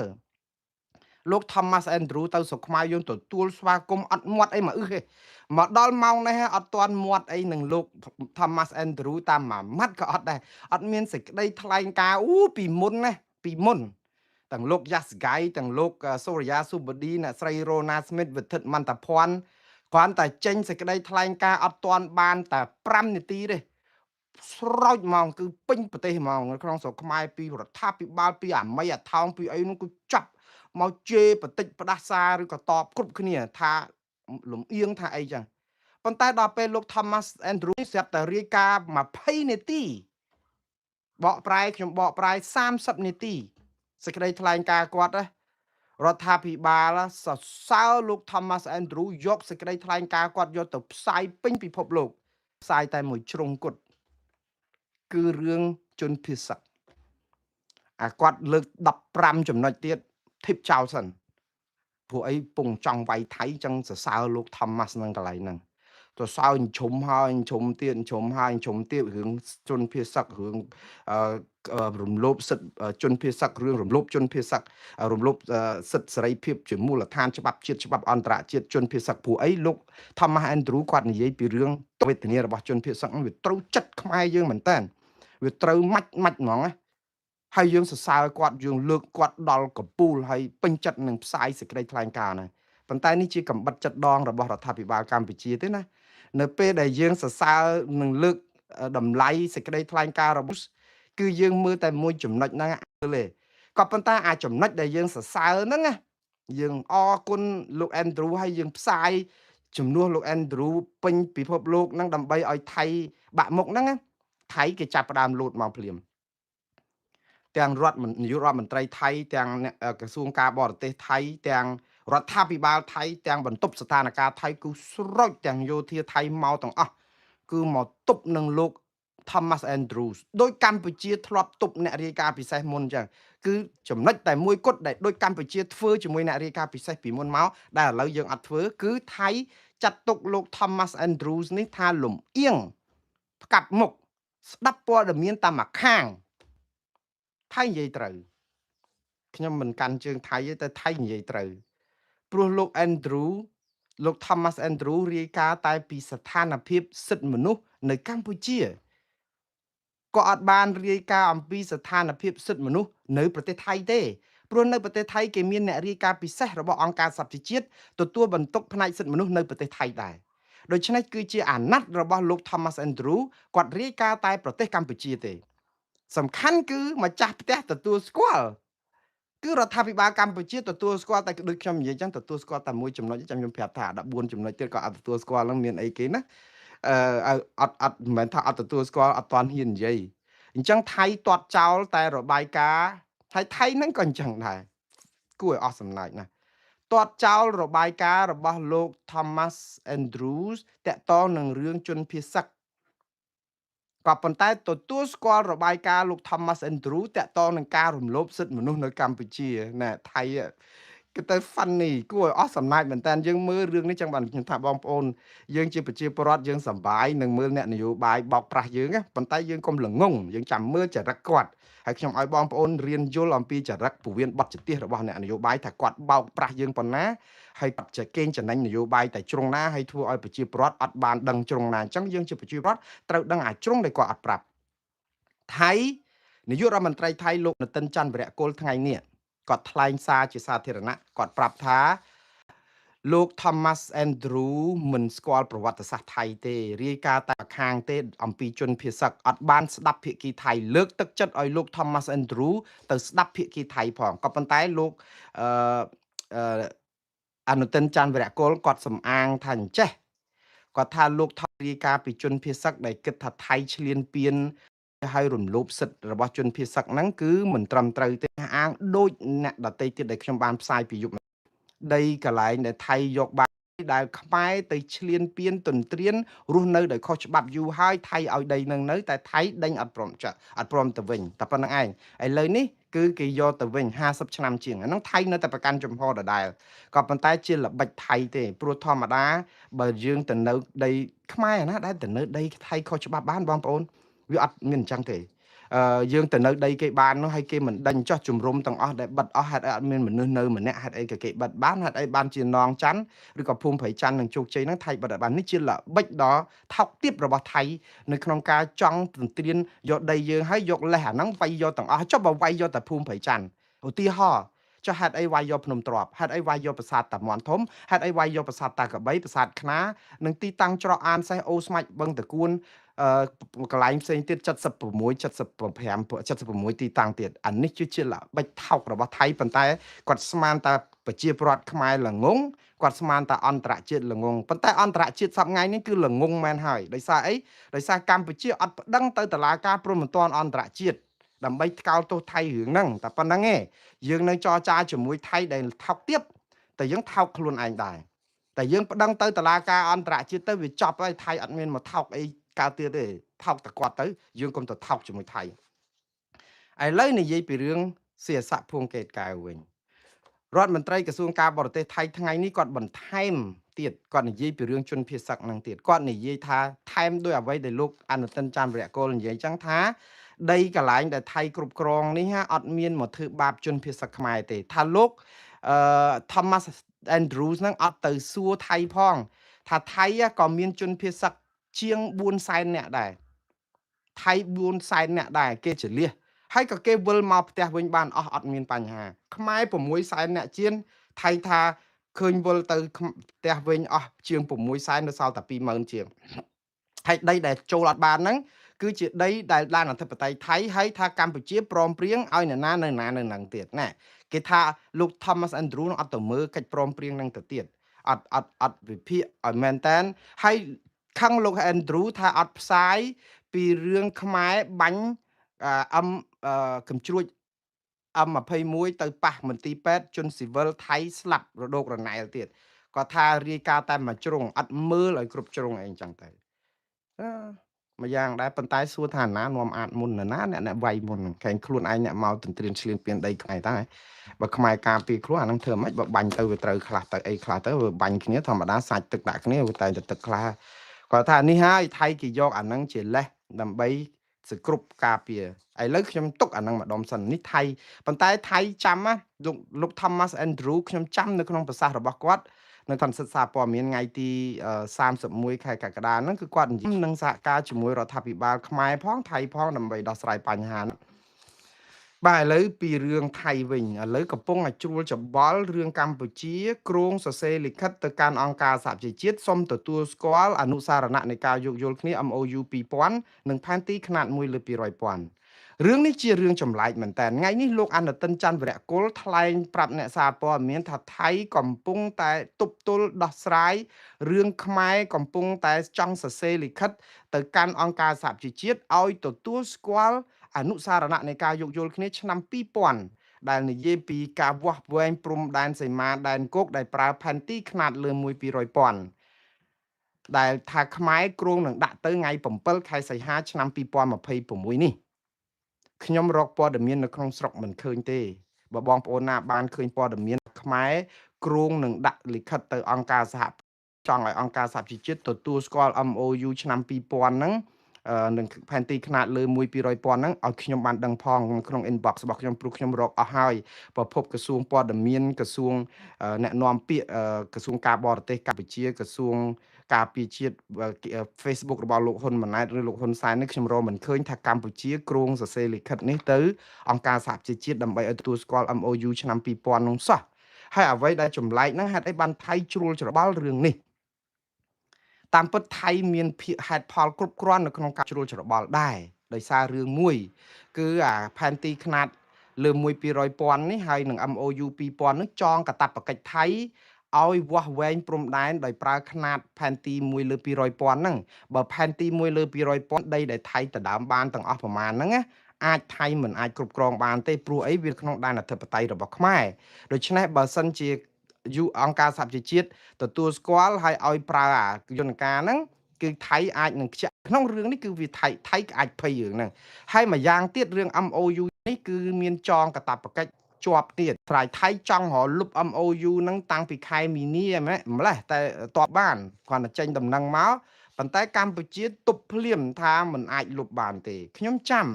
លោក Thomas Andrew ទៅស្រុកខ្មែរយើងទទួលស្វាគមន៍អត់មាត់អីមកទេមកដល់ម៉ោងនេះអត់ទាន់មាត់អីនឹងលោក Thomas Andrew តាមមួយម៉ាត់ក៏អត់ដែរអត់មានសេចក្តីថ្លែងការណ៍ពីមុនណាពីមុនទាំងលោកយ៉ាសហ្គៃទាំងលោកសូរិយាសុបឌីអ្នកស្រីរ៉ូណាស្មីតវិធិតមន្តភ័ណ្ឌគ្រាន់តែចេញសេចក្តីថ្លែងការណ៍អត់ទាន់បានតែ5នាទីទេស្រោចហ្មងគឺពេញប្រទេសហ្មងនៅក្នុងស្រុកខ្មែរពីរដ្ឋាភិបាលពីអាមីអាថោងពីអីនោះគឺចាប់មកជេរបតិចផ្ដាសាឬក៏តបគ្រប់គ្នាថាលំអៀងថាអីចឹងប៉ុន្តែដល់ពេលលោក Thomas Andrew ស្រាប់តែរាយការណ៍20នាទីបកប្រែខ្ញុំបកប្រែ30នាទីសេចក្តីថ្លែងការណ៍គាត់ណារដ្ឋាភិបាលសរសើរលោក Thomas Andrew យកសេចក្តីថ្លែងការណ៍គាត់យកទៅផ្សាយពេញពិភពលោកផ្សាយតែមួយជ្រុងគត់គឺរឿងជនភៀសសឹកអាគាត់លើក15ចំណុចទៀតធីបចោលសិនព្រោះអីពងចង់វាយថៃចឹងសរសើរលោក Thomas នឹងកន្លែងហ្នឹងទៅសើញជ្រុំហើយជ្រុំទៀតជ្រុំហើយជ្រុំទៀតរឿងជនភៀសសឹករឿងរំលោភសិទ្ធិជនភៀសសឹករឿងរំលោភជនភៀសសឹករំលោភសិទ្ធិសេរីភាពជាមូលដ្ឋានច្បាប់ជាតិច្បាប់អន្តរជាតិជនភៀសសឹកព្រោះអីលោក Thomas Andrew គាត់និយាយពីរឿងវេទនារបស់ជនភៀសសឹកវាត្រូវចិត្តខ្មែរយើងមែនតើវាត្រូវម៉ាច់ហ្មងណាហើយយើងសរសើរគាត់យើងលើកគាត់ដល់កំពូលហើយពេញចិត្តនឹងផ្សាយសេចក្តីថ្លែងការណ៍ណាប៉ុន្តែនេះជាកំបិតចិត្តដងរបស់រដ្ឋាភិបាលកម្ពុជាទេណានៅពេលដែលយើងសរសើរនឹងលើកតម្លៃសេចក្តីថ្លែងការណ៍របស់គឺយើងមើលតែមួយចំណុចហ្នឹងទេក៏ប៉ុន្តែអាចចំណុចដែលយើងសរសើរហ្នឹងណាយើងអរគុណលោក Andrew ហើយយើងផ្សាយជំនួសលោក Andrew ពេញពិភពលោកហ្នឹងដើម្បីឲ្យថៃបាក់មុខហ្នឹងថៃគេចាប់ផ្ដើមលោតមកភ្លាមទាំងនាយករដ្ឋមន្ត្រីថៃទាំងក្រសួងការបរទេសថៃទាំងរដ្ឋាភិបាលថៃទាំងបន្ទប់ស្ថានភាពថៃគឺស្រោចទាំងយោធាថៃមកទាំងអស់គឺមកទប់នឹងលោក Thomas Andrews ដោយកម្ពុជាធ្លាប់ទប់អ្នករាយការណ៍ពិសេសមុនចឹងគឺចំណុចតែមួយគត់ដែលដោយកម្ពុជាធ្វើជាមួយអ្នករាយការណ៍ពិសេសពីមុនមកដែលឥឡូវយើងអត់ធ្វើគឺថៃចាត់ទុកលោក Thomas Andrews នេះថាលំអៀងផ្កាប់មុខស្ដាប់ព័ត៌មានតាមមួយខាងថៃនិយាយត្រូវខ្ញុំមិនកាន់ជើងថៃទេតែថៃនិយាយត្រូវព្រោះលោក Andrew លោក Thomas Andrew រាយការណ៍តែពីស្ថានភាពសិទ្ធិមនុស្សនៅកម្ពុជាក៏អត់បានរាយការណ៍អំពីស្ថានភាពសិទ្ធិមនុស្សនៅប្រទេសថៃទេព្រោះនៅប្រទេសថៃគេមានអ្នករាយការណ៍ពិសេសរបស់អង្គការសហប្រជាជាតិទទួលបន្ទុកផ្នែកសិទ្ធិមនុស្សនៅប្រទេសថៃដែរដូច្នេះគឺជាអាណត្តិរបស់លោក Thomas Andrew គាត់រាយការណ៍តែប្រទេសកម្ពុជាទេសំខាន់គឺម្ចាស់ផ្ទះទទួលស្គាល់គឺរដ្ឋាភិបាលកម្ពុជាទទួលស្គាល់តែដូចខ្ញុំនិយាយចឹងទទួលស្គាល់តែមួយចំណុចចាំខ្ញុំប្រាប់ថា14ចំណុចទៀតក៏អត់ទទួលស្គាល់នឹងមានអីគេណាអត់មិនមែនថាអត់ទទួលស្គាល់អត់ទាន់ហ៊ាននិយាយអញ្ចឹងថៃទាត់ចោលតែរបាយការណ៍ ហើយថៃហ្នឹងក៏អញ្ចឹងដែរគួរឲ្យអស់សំណើចណាស់ទាត់ចោលរបាយការណ៍របស់លោក Thomas Andrews តាក់ទងនឹងរឿងជនភៀសសឹកក៏ប៉ុន្តែទទួលស្គាល់របាយការណ៍លោក Thomas Andrews តាក់ទងនឹងការរំលោភសិទ្ធិមនុស្សនៅកម្ពុជាណាថៃគឺទៅ funny គួរឲ្យអស់សំណើចមែនតើយើងមើលរឿងនេះចឹងបានខ្ញុំថាបងប្អូនយើងជាប្រជាពលរដ្ឋយើងសប្បាយនឹងមើលអ្នកនយោបាយបោកប្រាស់យើងប៉ុន្តែយើងកុំល្ងងយើងចាំមើលចរិតគាត់ហើយខ្ញុំឲ្យបងប្អូនរៀនយល់អំពីចរិតពវៀនបទចទេសរបស់អ្នកនយោបាយថាគាត់បោកប្រាស់យើងប៉ុណ្ណាហើយគាត់ចេះកេងចំណេញនយោបាយតែជ្រុងណាហើយធ្វើឲ្យប្រជាពលរដ្ឋអត់បានដឹងជ្រុងណាអញ្ចឹងយើងជាប្រជាពលរដ្ឋត្រូវដឹងអាជ្រុងដែលគាត់អត់ប្រាប់ថៃនាយករដ្ឋមន្ត្រីថៃលោកនទិនច័ន្ទវរៈគុលថ្ងៃនេះគាត់ថ្លែងសារជាសាធារណៈគាត់ប្រាប់ថាលោក Thomas Andrew មិនស្គាល់ប្រវត្តិសាស្ត្រថៃទេរាយការណ៍តែខាងទេអំពីជនភៀសសឹកអត់បានស្ដាប់ភាគីថៃលើកទឹកចិត្តឲ្យលោក Thomas Andrew ទៅស្ដាប់ភាគីថៃផងក៏ប៉ុន្តែលោកអឺអនុទិនច័ន្ទវរៈគុលគាត់សំអាងថាអញ្ចេះគាត់ថាលោកថៃរាយការណ៍ពីជនភៀសសឹកដែលគិតថាថៃឈ្លានពានហើយរំលោភសិទ្ធិរបស់ជនភៀសសឹកហ្នឹងគឺមិនត្រឹមត្រូវទេអាងដូចអ្នកដតីទៀតដែលខ្ញុំបានផ្សាយពីយប់ដីកន្លែងដែលថៃយកបានដែលខ្មែរទៅឈ្លានពានទន្ទ្រានរស់នៅដោយខុសច្បាប់យូរហើយថៃឲ្យដីនឹងនៅតែថៃដេញអត់ព្រមចាក់អត់ព្រមទៅវិញតែប៉ុណ្្នឹងឯងឥឡូវនេះគឺគេយកទៅវិញ50ឆ្នាំជាងអានោះថៃនៅតែប្រកាន់ចំហដដែលក៏ប៉ុន្តែជាល្បិចថៃទេព្រោះធម្មតាបើយើងទៅនៅដីខ្មែរណាដែលទៅនៅដីថៃខុសច្បាប់បានបងប្អូនវាអត់មានអញ្ចឹងទេយើងទៅនៅដីគេបាននោះហើយគេមិនដេញចោះជំរុំទាំងអស់ដែលបិទអស់ហេតុអីអត់មានមនុស្សនៅម្នាក់ហេតុអីក៏គេបិទបានហេតុអីបានជានងច័ន្ទឬក៏ភូមិព្រៃច័ន្ទនឹងជោគជ័យហ្នឹងថៃបិទបាននេះជាល្បិចដ៏ថោកទាបរបស់ថៃនៅក្នុងការចង់ទន្ទ្រានយកដីយើងហើយយកលេសអាហ្នឹងវាយយកទាំងអស់ចុះបើវាយយកតែភូមិព្រៃច័ន្ទឧទាហរណ៍ចុះហេតុអីវាយយកភ្នំទ្របហេតុអីវាយយកប្រាសាទតាមាន់ធំហេតុអីវាយយកប្រាសាទតាកបីប្រាសាទខ្នានិងទីតាំងច្រកអានសេះអូស្មាច់បឹងតគួនកន្លែងផ្សេងទៀត76 75 76ទីតាំងទៀតអានេះជាល្បិចថោករបស់ថៃប៉ុន្តែគាត់ស្មានតែប្រជាពលរដ្ឋខ្មែរល្ងងគាត់ស្មានតែអន្តរជាតិល្ងងប៉ុន្តែអន្តរជាតិសប្ងៃនេះគឺល្ងងមែនហើយដោយសារអីដោយសារកម្ពុជាអត់ប្តឹងទៅតុលាការព្រហ្មទណ្ឌអន្តរជាតិដើម្បីថ្កោលទោសថៃរឿងហ្នឹងតែប៉ុណ្្នឹងឯងយើងនៅចរចាជាមួយថៃដែលថោកទៀតតែយើងថោកខ្លួនឯងដែរតែយើងប្តឹងទៅតុលាការអន្តរជាតិទៅវាចប់ហើយថៃអត់មានមកថោកអីកើតទៀតទេថោកតែគាត់ទៅយើងកុំទៅថោកជាមួយថៃឥឡូវនិយាយពីរឿងសៀស័កភួងកេតកែវវិញរដ្ឋមន្ត្រីក្រសួងការបរទេសថៃថ្ងៃនេះគាត់បន្ថែមទៀតគាត់និយាយពីរឿងជនភៀសសឹកហ្នឹងទៀតគាត់និយាយថាថែមដោយអ្វីដែលលោកអនុទិនច័ន្ទវរៈកុលនិយាយចឹងថាដីកន្លែងដែលថៃគ្រប់គ្រងនេះអត់មានមកធ្វើបាបជនភៀសសឹកខ្មែរទេថាលោកThomas Andrews ហ្នឹងអត់ទៅសួរថៃផងថាថៃក៏មានជនភៀសសឹកជាង4សែននាក់ដែរថៃ4សែននាក់ដែរគេចលះហើយក៏គេវិលមកផ្ទះវិញបានអស់អត់មានបញ្ហាខ្មែរ6សែននាក់ជាងថៃថាឃើញវិលទៅផ្ទះវិញអស់ជាង6សែននៅសល់តែ20000ជាងហើយដីដែលចូលអត់បានហ្នឹងគឺជាដីដែលឡានអធិបតេយ្យថៃហើយថាកម្ពុជាព្រមព្រៀងឲ្យអ្នកណានៅណានៅនឹងទៀតណាគេថាលោក Thomas Andrew អត់ទៅមើលកិច្ចព្រមព្រៀងនឹងទៅទៀតអត់វិភាគឲ្យមែនតែនហើយខឹងលោក Andrew ថាអត់ផ្សាយពីរឿងខ្មែរបាញ់កំជ្រួច M21 ទៅប៉ះមន្ទីរពេទ្យជនស៊ីវិលថៃស្លាប់រដោករណែលទៀតគាត់ថារាយការណ៍តែមួយជ្រុងអត់មើលឲ្យគ្រប់ជ្រុងអីចឹងទៅមួយយ៉ាងដែរប៉ុន្តែសួរថាណានាំអាតមុនណាអ្នកវាយមុនខែងខ្លួនឯងអ្នកមកទន្ទ្រានឈ្លានពានដីខ្មែរតាបើខ្មែរការពារខ្លួនអានឹងធ្វើមិនបើបាញ់ទៅវាត្រូវខ្លះទៅអីខ្លះទៅវាបាញ់គ្នាធម្មតាសាច់ទឹកដាក់គ្នាវាតែទឹកខ្លះគាត់ថានេះហើយថៃគេយកអានឹងជាលេសដើម្បីសគ្រប់ការពារឥឡូវខ្ញុំទុកអានឹងម្ដុំសិននេះថៃប៉ុន្តែថៃចាំណាលោក Thomas Andrew ខ្ញុំចាំនៅក្នុងប្រសាសន៍របស់គាត់នៅឋានសិទ្ធិសារព័ត៌មានថ្ងៃទី31ខែកក្កដាហ្នឹងគឺគាត់និយាយនឹងសហការជាមួយរដ្ឋាភិបាលខ្មែរផងថៃផងដើម្បីដោះស្រាយបញ្ហាហ្នឹងបាទឥឡូវពីរឿងថៃវិញឥឡូវកំពុងតែជ្រួលច្បល់រឿងកម្ពុជាគ្រោងសរសេរលិខិតទៅកាន់អង្គការសហប្រជាជាតិសុំទទួលស្គាល់អនុសារណៈនៃការយោគយល់គ្នា MOU 2000និងផែនទីខ្នាត1លើ200,000រឿងនេះជារឿងចម្លែកមែនតើថ្ងៃនេះលោកអនុទិនច័ន្ទវរៈគុលថ្លែងប្រាប់អ្នកសារព័ត៌មានថាថៃកំពុងតែទប់ទល់ដោះស្រាយរឿងខ្មែរកំពុងតែចង់សរសេរលិខិតទៅកាន់អង្គការសហប្រជាជាតិឲ្យទទួលស្គាល់អនុសារណៈនៃការយោគយល់គ្នាឆ្នាំ2000 ដែលនិយាយពីការវាស់វែងព្រំដែនសីមាដែនគោកដែលប្រើផែនទីខ្នាតលើ1-200,000ដែលថាខ្មែរគ្រោងនឹងដាក់ទៅថ្ងៃ7 ខែសីហាឆ្នាំ2026នេះខ្ញុំរកព័ត៌មាននៅក្នុងស្រុកមិនឃើញទេបើបងប្អូនណាបានឃើញព័ត៌មានខ្មែរគ្រោងនឹងដាក់លិខិតទៅអង្គការសហចង់ឲ្យអង្គការសហជីវជាតិទទួលស្គាល់ MOU ឆ្នាំ2000ហ្នឹងនឹងផែនទីខ្នាតលើ1-200,000ហ្នឹងឲ្យខ្ញុំបានដឹងផងក្នុង inbox របស់ខ្ញុំព្រោះខ្ញុំរកអស់ហើយប្រភពក្រសួងព័ត៌មានក្រសួងអ្នកនាំពាក្យក្រសួងការបរទេសកម្ពុជាក្រសួងការពារជាតិ Facebook របស់លោកហ៊ុនម៉ាណែតឬលោកហ៊ុនសែននេះខ្ញុំរកមិនឃើញថាកម្ពុជាគ្រោងសរសេរលិខិតនេះទៅអង្គការសហជីវជាតិដើម្បីឲ្យទទួលស្គាល់ MOU ឆ្នាំ2000នោះសោះហើយអ្វីដែលចម្លែកហ្នឹងហេតុអីបានថៃជ្រួលច្របល់រឿងនេះតាមពិតថៃមានហេតុផលគ្រប់គ្រាន់នៅក្នុងការជ្រួលច្របល់ដែរដោយសាររឿងមួយគឺអាផែនទីខ្នាតលើ1-200,000នេះហើយនឹង MOU 2000នេះចងកាតព្វកិច្ចថៃឲ្យវាស់វែងព្រំដែនដោយប្រើខ្នាតផែនទី1/200,000ហ្នឹងបើផែនទី1/200,000ដីដែលថៃដណ្ដើមបានទាំងអស់ប្រមាណហ្នឹងណាអាចថៃមិនអាចគ្រប់គ្រងបានទេព្រោះអីវាក្នុងដែនអធិបតេយ្យរបស់ខ្មែរដូច្នេះបើសិនជាអង្គការសហជីវជាតិទទួលស្គាល់ហើយឲ្យប្រើអាយន្តការហ្នឹងគឺថៃអាចនឹងខ្ជាក់ក្នុងរឿងនេះគឺវាថៃអាចភ័យរឿងហ្នឹងហើយមួយយ៉ាងទៀតរឿង MOU នេះគឺមានចងកាតព្វកិច្ចជាប់ទៀតស្រ័យថៃចង់រលុប MOU ហ្នឹងតាំងពីខែមីនាម្លេះតែតបបានគ្រាន់តែចេញដំណឹងមកប៉ុន្តែកម្ពុជាទប់ភ្លាមថាមិនអាចលុបបានទេខ្ញុំចាំ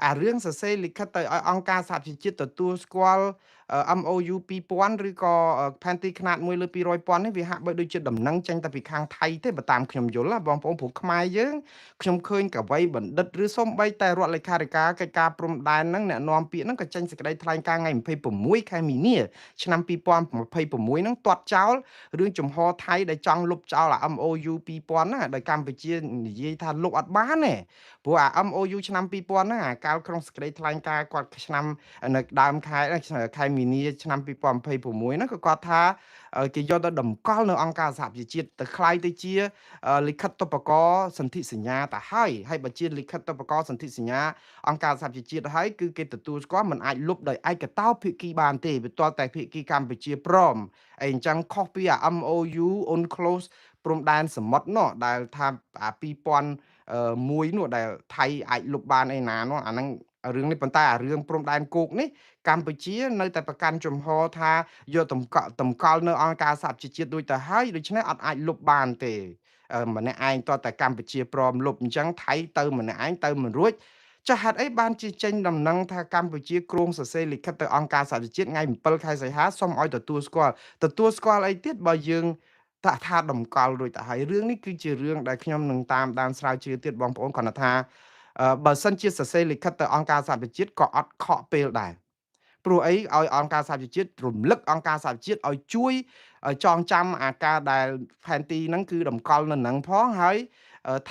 អារឿងសរសេរលិខិតទៅឲ្យអង្គការសហជីវជាតិទទួលស្គាល់ MOU 2000ឬក៏ផែនទីខ្នាត1/200,000នេះវាហាក់បីដូចជាដំណឹងចេញតែពីខាងថៃទេបើតាមខ្ញុំយល់ណាបងប្អូនព្រោះខ្មែរយើងខ្ញុំឃើញកវីបណ្ឌិតឬសូម្បីតែរដ្ឋលេខាធិការកិច្ចការព្រំដែនហ្នឹងអ្នកនាំពាក្យហ្នឹងក៏ចេញសេចក្តីថ្លែងការណ៍ថ្ងៃ26ខែមីនាឆ្នាំ2026ហ្នឹងទាត់ចោលរឿងចំហថៃដែលចង់លុបចោលអា MOU 2000ណាដោយកម្ពុជានិយាយថាលុបអត់បានទេព្រោះអា MOU ឆ្នាំ2000ហ្នឹងអាកាលក្នុងសេចក្តីថ្លែងការណ៍គាត់ឆ្នាំនៅដើមខែមីនាឆ្នាំ2026ហ្នឹងក៏គាត់ថាគេយកទៅតម្កល់នៅអង្គការសហប្រជាជាតិទៅคล้ายទៅជាលិខិតតុបករសន្ធិសញ្ញាទៅហើយបើជាលិខិតតុបករសន្ធិសញ្ញាអង្គការសហប្រជាជាតិហើយគឺគេទទួលស្គាល់មិនអាចលុបដោយឯកតោភាគីបានទេវាទាល់តែភាគីកម្ពុជាព្រមអីអញ្ចឹងខុសពីអា MOU UNCLOS ព្រំដែនសមុទ្រនោះដែលថាអា2001នោះដែលថៃអាចលុបបានឯណានោះអាហ្នឹងរឿងនេះប៉ុន្តែអារឿងព្រំដែនគោកនេះកម្ពុជានៅតែប្រកាន់ជំហរថាយកតម្កល់នៅអង្គការសហជីវជាតិដូចទៅហើយដូច្នេះអត់អាចលុបបានទេម្នាក់ឯងតតែកម្ពុជាព្រមលុបអញ្ចឹងថៃទៅម្នាក់ឯងទៅមិនរួចចាស់ហេតុអីបានជាចេញដំណឹងថាកម្ពុជាគ្រោងសរសេរលិខិតទៅអង្គការសហជីវជាតិថ្ងៃ7ខែសីហាសូមឲ្យទទួលស្គាល់អីទៀតបើយើងថាតម្កល់រួចទៅហើយរឿងនេះគឺជារឿងដែលខ្ញុំនឹងតាមដានស្រាវជ្រាវទៀតបងប្អូនគាត់ថាបើសិនជាសរសេរលិខិតទៅអង្គការសហប្រជាជាតិក៏អត់ខកពេលដែរព្រោះអីឲ្យអង្គការសហប្រជាជាតិរំលឹកអង្គការសហប្រជាជាតិឲ្យជួយចងចាំអាការដែលផែនទីហ្នឹងគឺតម្កល់នៅនឹងផងហើយ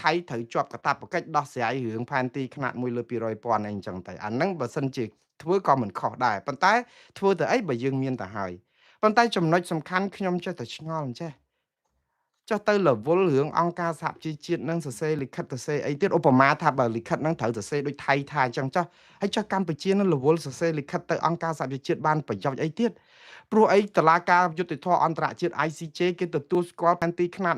ថៃត្រូវជាប់កាតព្វកិច្ចដោះស្រាយរឿងផែនទីខ្នាត1/200,000អីចឹងទៅអាហ្នឹងបើសិនជាធ្វើក៏មិនខុសដែរប៉ុន្តែធ្វើទៅអីបើយើងមានទៅហើយប៉ុន្តែចំណុចសំខាន់ខ្ញុំចេះតែឆ្ងល់ចេះចុះទៅរវល់រឿងអង្គការសហជីវជាតិនឹងសរសេរលិខិតសរសេរអីទៀតឧបមាថាបើលិខិតហ្នឹងត្រូវសរសេរដូចថៃថាអញ្ចឹងចុះហើយចុះកម្ពុជានឹងរវល់សរសេរលិខិតទៅអង្គការសហជីវជាតិបានប្រយោជន៍អីទៀតព្រោះអីតឡាការយុទ្ធធរអន្តរជាតិ ICJ គេទទួលស្គាល់ផែនទីខ្នាត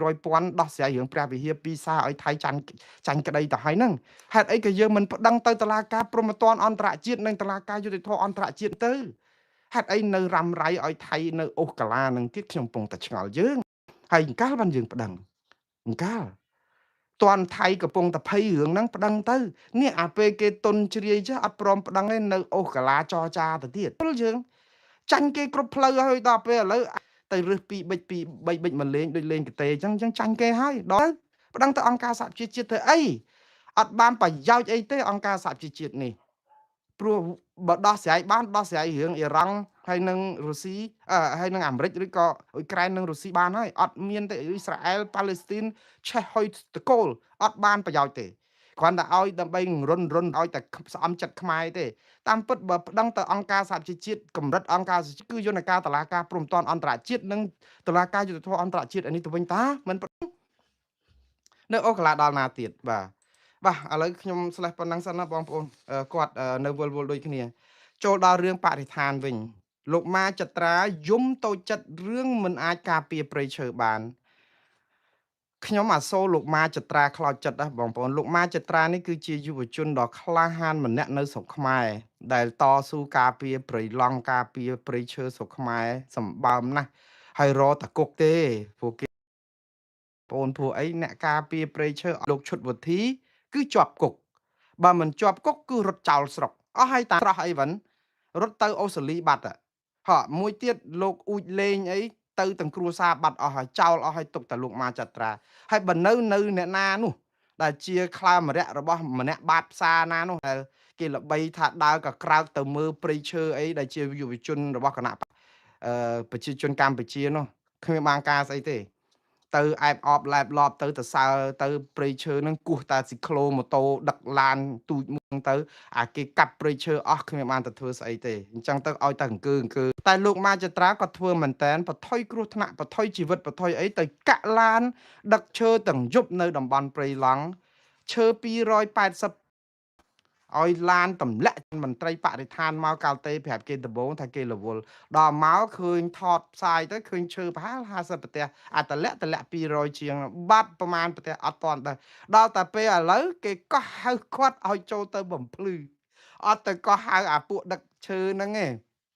1/200,000ដោះស្រាយរឿងព្រះវិហារពីសារឲ្យថៃចាញ់ក្តីទៅហើយហ្នឹងហេតុអីក៏យើងមិនប្តឹងទៅតឡាការព្រហ្មទណ្ឌអន្តរជាតិនិងតឡាការយុទ្ធធរអន្តរជាតិទៅហេតុអីនៅរ៉ាំរ៉ៃឲ្យថៃនៅអូសកាឡានឹងទៀតខ្ញុំកំពុងតែឆ្ងល់យើងហើយអង្កាលបានយើងប្តឹងអង្កាលតនថៃកំពុងតែភ័យរឿងហ្នឹងប្តឹងទៅនេះអាពេលគេទុនជ្រាយចាស់អត់ព្រមប្តឹងទេនៅអូសកាឡាចរចាទៅទៀតពលយើងចាញ់គេគ្រប់ផ្លូវហើយដល់ពេលឥឡូវទៅរឹសពីបិចពី3បិចមកលេងដូចលេងកតេអញ្ចឹងចាញ់គេហើយដល់ប្តឹងទៅអង្គការសហជីវជាតិធ្វើអីអត់បានប្រយោជន៍អីទេអង្គការសហជីវជាតិនេះព្រោះបើដោះស្រាយបានដោះស្រាយរឿងអ៊ីរ៉ង់ហើយនឹងរុស្ស៊ីហើយនឹងអាមេរិកឬក៏អ៊ុយក្រែននិងរុស្ស៊ីបានហើយអត់មានទេអ៊ីស្រាអែលប៉ាឡេស្ទីនឆេះហុយតកូលអត់បានប្រយោជន៍ទេគ្រាន់តែឲ្យដើម្បីរុនឲ្យតែស្អំចិត្តខ្មែរទេតាមពិតបើប្តឹងទៅអង្គការសហជីវជាតិកម្រិតអង្គការគឺយន្តការតុលាការព្រហ្មទណ្ឌអន្តរជាតិនិងតុលាការយុត្តិធម៌អន្តរជាតិនេះទៅវិញតាមិននៅអូកាឡាដល់ណាទៀតបាទឥឡូវខ្ញុំស្លេះប៉ុណ្ណឹងសិនណាបងប្អូនគាត់នៅវល់ដូចគ្នា ចូលដល់រឿងបរិស្ថានវិញលោកម៉ាចត្រាយំតូចចិត្តរឿងមិនអាចការពារព្រៃឈើបានខ្ញុំអាសូរលោកម៉ាចត្រាខ្លោចចិត្តណាបងប្អូនលោកម៉ាចត្រានេះគឺជាយុវជនដ៏ក្លាហានម្នាក់នៅស្រុកខ្មែរដែលតស៊ូការពារព្រៃឡង់ការពារព្រៃឈើស្រុកខ្មែរសម្បើមណាស់ហើយរកតគុកទេពួកគេបងប្អូនពួកអីអ្នកការពារព្រៃឈើលោកឈុតវុធីគឺជាប់គុកបើមិនជាប់គុកគឺរត់ចោលស្រុកអស់ហើយតាស្រស់អីវិញរត់ទៅអូស្ត្រាលីបាត់ហ่ะមួយទៀតលោកអ៊ូចលេងអីទៅទាំងគ្រួសារបាត់អស់ហើយចោលអស់ហើយទុកតែលោកម៉ាចត្រាហើយបើនៅអ្នកណានោះដែលជាខ្លើមរៈរបស់ម្នាក់បាតផ្សារណានោះដែលគេល្បីថាដើរក៏ក្រោកទៅមើលព្រៃឈើអីដែលជាយុវជនរបស់គណៈប្រជាជនកម្ពុជានោះគ្មានបានការស្អីទេទៅអែបអបឡែបឡប់ទៅសើទៅព្រៃឈើនឹងគោះតាស៊ីក្លូម៉ូតូដឹកឡានទូចមួយទៅអាគេកាប់ព្រៃឈើអស់គ្មានបានទៅធ្វើស្អីទេអញ្ចឹងទៅឲ្យតែអង្គើតែលោកម៉ាចត្រាក៏ធ្វើមែនតែនបថុយគ្រោះថ្នាក់បថុយជីវិតបថុយអីទៅកាក់ឡានដឹកឈើទាំងយប់នៅតំបន់ព្រៃឡង់ឈើ280ឲ្យឡានទម្លាក់មន្ត្រីបរិស្ថានមកកាល់តេប្រាប់គេដំបងថាគេរវល់ដល់មកឃើញថតផ្សាយទៅឃើញឈើប្រហែល50ប្រទេសអាតម្លាក់200ជាងបាត់ប្រមាណប្រទេសអត់តាន់ទៅដល់តែពេលឥឡូវគេក៏ហៅគាត់ឲ្យចូលទៅបំភ្លឺអត់ទៅក៏ហៅអាពួកដឹកឈើហ្នឹងឯង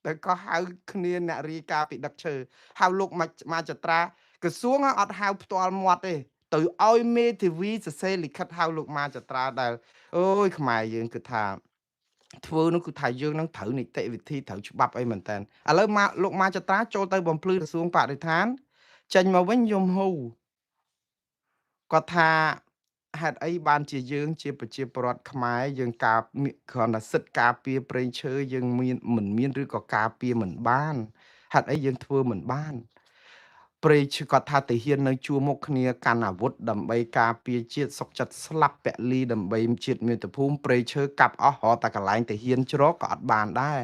ទៅក៏ហៅគ្នាអ្នករាយការណ៍ពីដឹកឈើហៅលោកមកចត្រាក្រសួងអត់ហៅផ្ទាល់មាត់ទេទៅឲ្យមេធាវីសរសេរលិខិតហៅលោកម៉ាចត្រាដែលអូយខ្មែរយើងគឺថាធ្វើនោះគឺថាយើងនឹងត្រូវនីតិវិធីត្រូវច្បាប់អីមែនតើឥឡូវមកលោកម៉ាចត្រាចូលទៅបំភ្លឺក្រសួងបរិស្ថានចេញមកវិញយំហ៊ូគាត់ថាហេតុអីបានជាយើងជាប្រជាពលរដ្ឋខ្មែរយើងការគ្រាន់តែសិទ្ធិការពារព្រៃឈើយើងមិនមានឬក៏ការពារមិនបានហេតុអីយើងធ្វើមិនបានព្រៃឈើគាត់ថាទាហាននៅជួរមុខគ្នាកាន់អាវុធដើម្បីការពារជាតិសុខចិត្តស្លាប់ពលីដើម្បីជាតិមាតុភូមិព្រៃឈើកាប់អស់រកតែកន្លែងទាហានជ្រកក៏អត់បានដែរ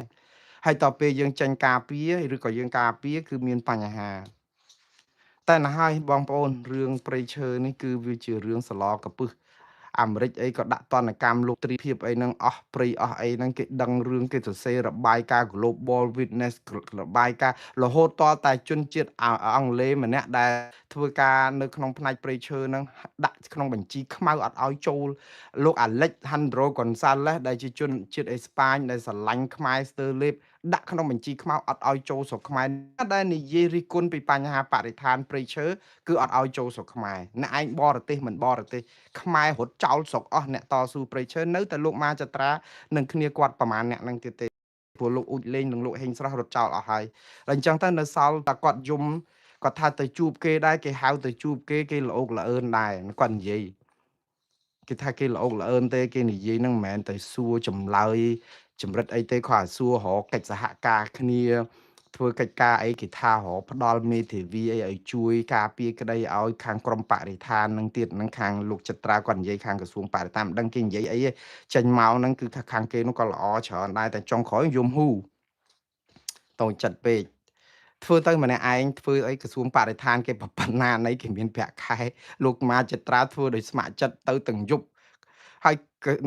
ហើយតទៅពេលយើងចាញ់ការពារឬក៏យើងការពារគឺមានបញ្ហាតែណាស់ហើយបងប្អូនរឿងព្រៃឈើនេះគឺវាជារឿងសឡកពឹសអាមេរិកអីក៏ដាក់ទណ្ឌកម្មលោកទ្រីភាពអីហ្នឹងអស់ព្រៃអស់អីហ្នឹងគេដឹងរឿងគេសរសេររបាយការណ៍ Global Witness របាយការណ៍រហូតតតែជនជាតិអង់គ្លេសម្នាក់ដែលធ្វើការនៅក្នុងផ្នែកព្រៃឈើហ្នឹងដាក់ក្នុងបញ្ជីខ្មៅអត់ឲ្យចូលលោក Alejandro Gonzalez ដែលជាជនជាតិអេស្ប៉ាញដែលស្រឡាញ់ខ្មែរស្ទើរលេបដាក់ក្នុងបញ្ជីខ្មៅអត់ឲ្យចូលស្រុកខ្មែរដែលនិយាយរិះគន់ពីបញ្ហាបរិស្ថានព្រៃឈើគឺអត់ឲ្យចូលស្រុកខ្មែរអ្នកឯងបរទេសមិនបរទេសខ្មែររត់ចោលស្រុកអស់អ្នកតស៊ូព្រៃឈើនៅតែលោកម៉ាចត្រានិងគ្នាគាត់ប្រមាណអ្នកនឹងទៀតទេព្រោះលោកអ៊ូចលេងនិងលោកហេងស្រស់រត់ចោលអស់ហើយហើយអញ្ចឹងទៅនៅសល់តែគាត់យំគាត់ថាទៅជួបគេដែរគេហៅទៅជួបគេល្អោកល្អឿនដែរគាត់និយាយគេថាគេល្អោកល្អឿនទេគេនិយាយហ្នឹងមិនមែនទៅសួរចម្លើយចម្រិតអីទេគាត់សួររកកិច្ចសហការគ្នាធ្វើកិច្ចការអីគេថារកផ្ដាល់មេធាវីអីឲ្យជួយការពារក្តីឲ្យខាងក្រមបរិស្ថាននឹងទៀតនឹងខាងលោកចត្រាគាត់និយាយខាងក្រសួងបរិស្ថានមិនដឹងគេនិយាយអីទេចេញមកហ្នឹងគឺថាខាងគេនោះក៏ល្អច្រើនដែរតែចុងក្រោយយំហ៊ូតូចចិត្តពេកធ្វើទៅម្នាក់ឯងធ្វើអីក្រសួងបរិស្ថានគេប្រប៉ុណ្ណាណីគេមានប្រាក់ខែលោកម៉ាចត្រាធ្វើដោយស្ម័គ្រចិត្តទៅទាំងយប់ហើយ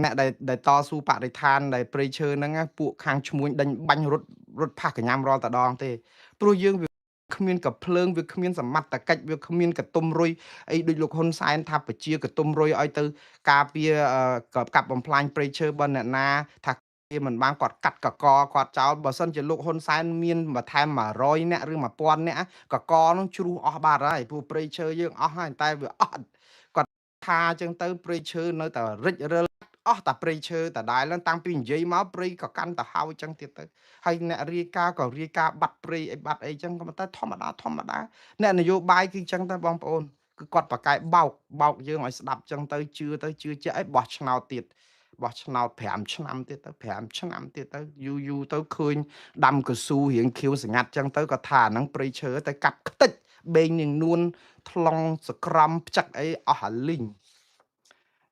អ្នកដែលតស៊ូបរិស្ថានដែលព្រៃឈើហ្នឹងពួកខាងឈ្មួញដេញបាញ់រត់ផាសកញ្ញាំរាល់តែដងទេព្រោះយើងវាគ្មានកភ្លើងវាគ្មានសមត្ថកិច្ចវាគ្មានកតុំរុយអីដូចលោកហ៊ុនសែនថាបជាកតុំរុយឲ្យទៅការពារកាប់បំផ្លាញព្រៃឈើបើអ្នកណាថាគេមិនបានគាត់កាត់កកគាត់ចោលបើសិនជាលោកហ៊ុនសែនមានបន្ថែម100នាក់ឬ1000នាក់កកនោះជ្រុះអស់បាត់ហើយព្រោះព្រៃឈើយើងអស់ហើយតែវាអត់គាត់ថាអញ្ចឹងទៅព្រៃឈើនៅតែរិចរិលអស់តែព្រៃឈើតដែលតាំងពីនិយាយមកព្រៃក៏កាន់តែហើយអញ្ចឹងទៀតទៅហើយអ្នករាយការណ៍ក៏រាយការណ៍បាត់ព្រៃអីបាត់អីអញ្ចឹងក៏តែធម្មតាអ្នកនយោបាយគឺអញ្ចឹងទៅបងប្អូនគឺគាត់ប្រកែកបោកយើងឲ្យស្ដាប់អញ្ចឹងទៅជឿជាក់ឲ្យបោះឆ្នោតទៀតបោះឆ្នោត5ឆ្នាំទៀតទៅ5ឆ្នាំទៀតទៅយូរទៅឃើញដាំកស៊ូរៀងខៀវសងាត់អញ្ចឹងទៅក៏ថាហ្នឹងព្រៃឈើតែកាប់ខ្ទេចបេងនាងនួនថ្លង់សក្រំផ្ចឹកអីអស់អាលីង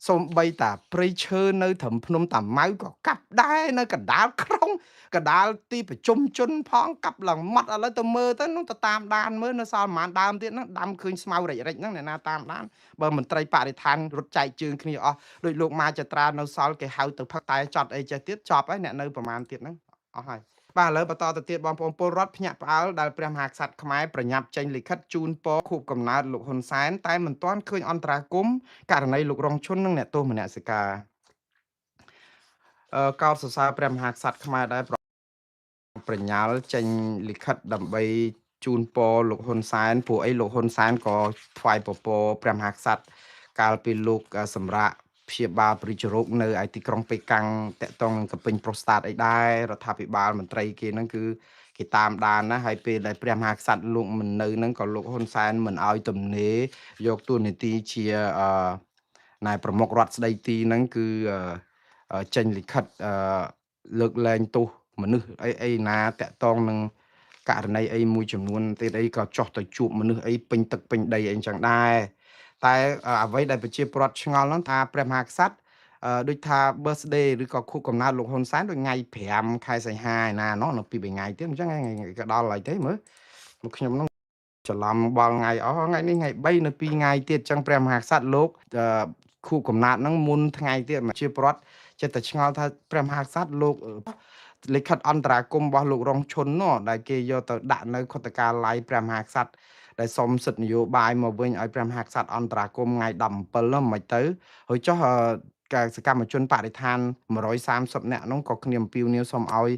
សូម្បីតាព្រៃឈើនៅត្រឹមភ្នំតាម៉ៅក៏កាប់ដែរនៅកណ្ដាលក្រុងកណ្ដាលទីប្រជុំជនផងកាប់ឡើងម៉ត់ឥឡូវទៅមើលទៅនោះទៅតាមដានមើលនៅសល់ប្រហែលដើមទៀតហ្នឹងដាំឃើញស្មៅរិចហ្នឹងអ្នកណាតាមដានបើមន្ត្រីបរិស្ថានរត់ចែកជើងគ្នាអស់ដោយលោកម៉ាចត្រានៅសល់គេហៅទៅផឹកតែចត់អីចេះទៀតចប់ហើយអ្នកនៅប្រហែលទៀតហ្នឹង អស់ហើយបាទឥឡូវបន្តទៅទៀតបងប្អូនពលរដ្ឋភ្ញាក់ផ្អើលដែលព្រះមហាក្សត្រខ្មែរប្រញាប់ចេញលិខិតជូនពរខួបកំណើតលោកហ៊ុនសែនតែមិនទាន់ឃើញអន្តរាគមន៍ករណីលោករងឈុននិងអ្នកទោសមនសិការកោតសរសើរព្រះមហាក្សត្រខ្មែរដែលប្រញាល់ចេញលិខិតដើម្បីជូនពរលោកហ៊ុនសែនព្រោះអីលោកហ៊ុនសែនក៏ថ្វាយពពរព្រះមហាក្សត្រកាលពីលោកសម្រាប់ព្យាបាលព្រិជរោគនៅឯទីក្រុងប៉េកាំងតកតងនឹងកពេញប្រូស្តាតអីដែររដ្ឋាភិបាលមន្ត្រីគេហ្នឹងគឺគេតាមដានណាហើយពេលដែលព្រះមហាក្សត្រលោកមិននៅហ្នឹងក៏លោកហ៊ុនសែនមិនអោយទំនេរយកតួនាទីជាណែប្រមុខរដ្ឋស្ដីទីហ្នឹងគឺចេញលិខិតលើកលែងទោសមនុស្សអីណាតកតងនឹងករណីអីមួយចំនួនទៀតអីក៏ចោះទៅជួបមនុស្សអីពេញទឹកពេញដីអីចឹងដែរតែអ្វីដែលប្រជាពលរដ្ឋឆ្ងល់ហ្នឹងថាព្រះមហាក្សត្រដូចថា birthday ឬក៏ខួបកំណើតលោកហ៊ុនសែនដូចថ្ងៃ5ខែសីហាឯណាណោះនៅពី3ថ្ងៃទៀតអញ្ចឹងក៏ដល់ហើយទេមើលមកខ្ញុំហ្នឹងច្រឡំបល់ថ្ងៃថ្ងៃនេះថ្ងៃ3នៅ2ថ្ងៃទៀតអញ្ចឹងព្រះមហាក្សត្រលោកខួបកំណើតហ្នឹងមុនថ្ងៃទៀតប្រជាពលរដ្ឋចិត្តតែឆ្ងល់ថាព្រះមហាក្សត្រលោកលិខិតអន្តរាគមន៍របស់លោករងឈុននោះដែលគេយកទៅដាក់នៅខុទ្ទកាល័យព្រះមហាក្សត្រដែលសុំសិទ្ធិនយោបាយមកវិញឲ្យព្រះមហាក្សត្រអន្តរាគមន៍ថ្ងៃ17នោះមិនទៅហើយចុះការសកម្មជនបរិស្ថាន130នាក់នោះក៏គ្នាអំពាវនាវសុំឲ្យ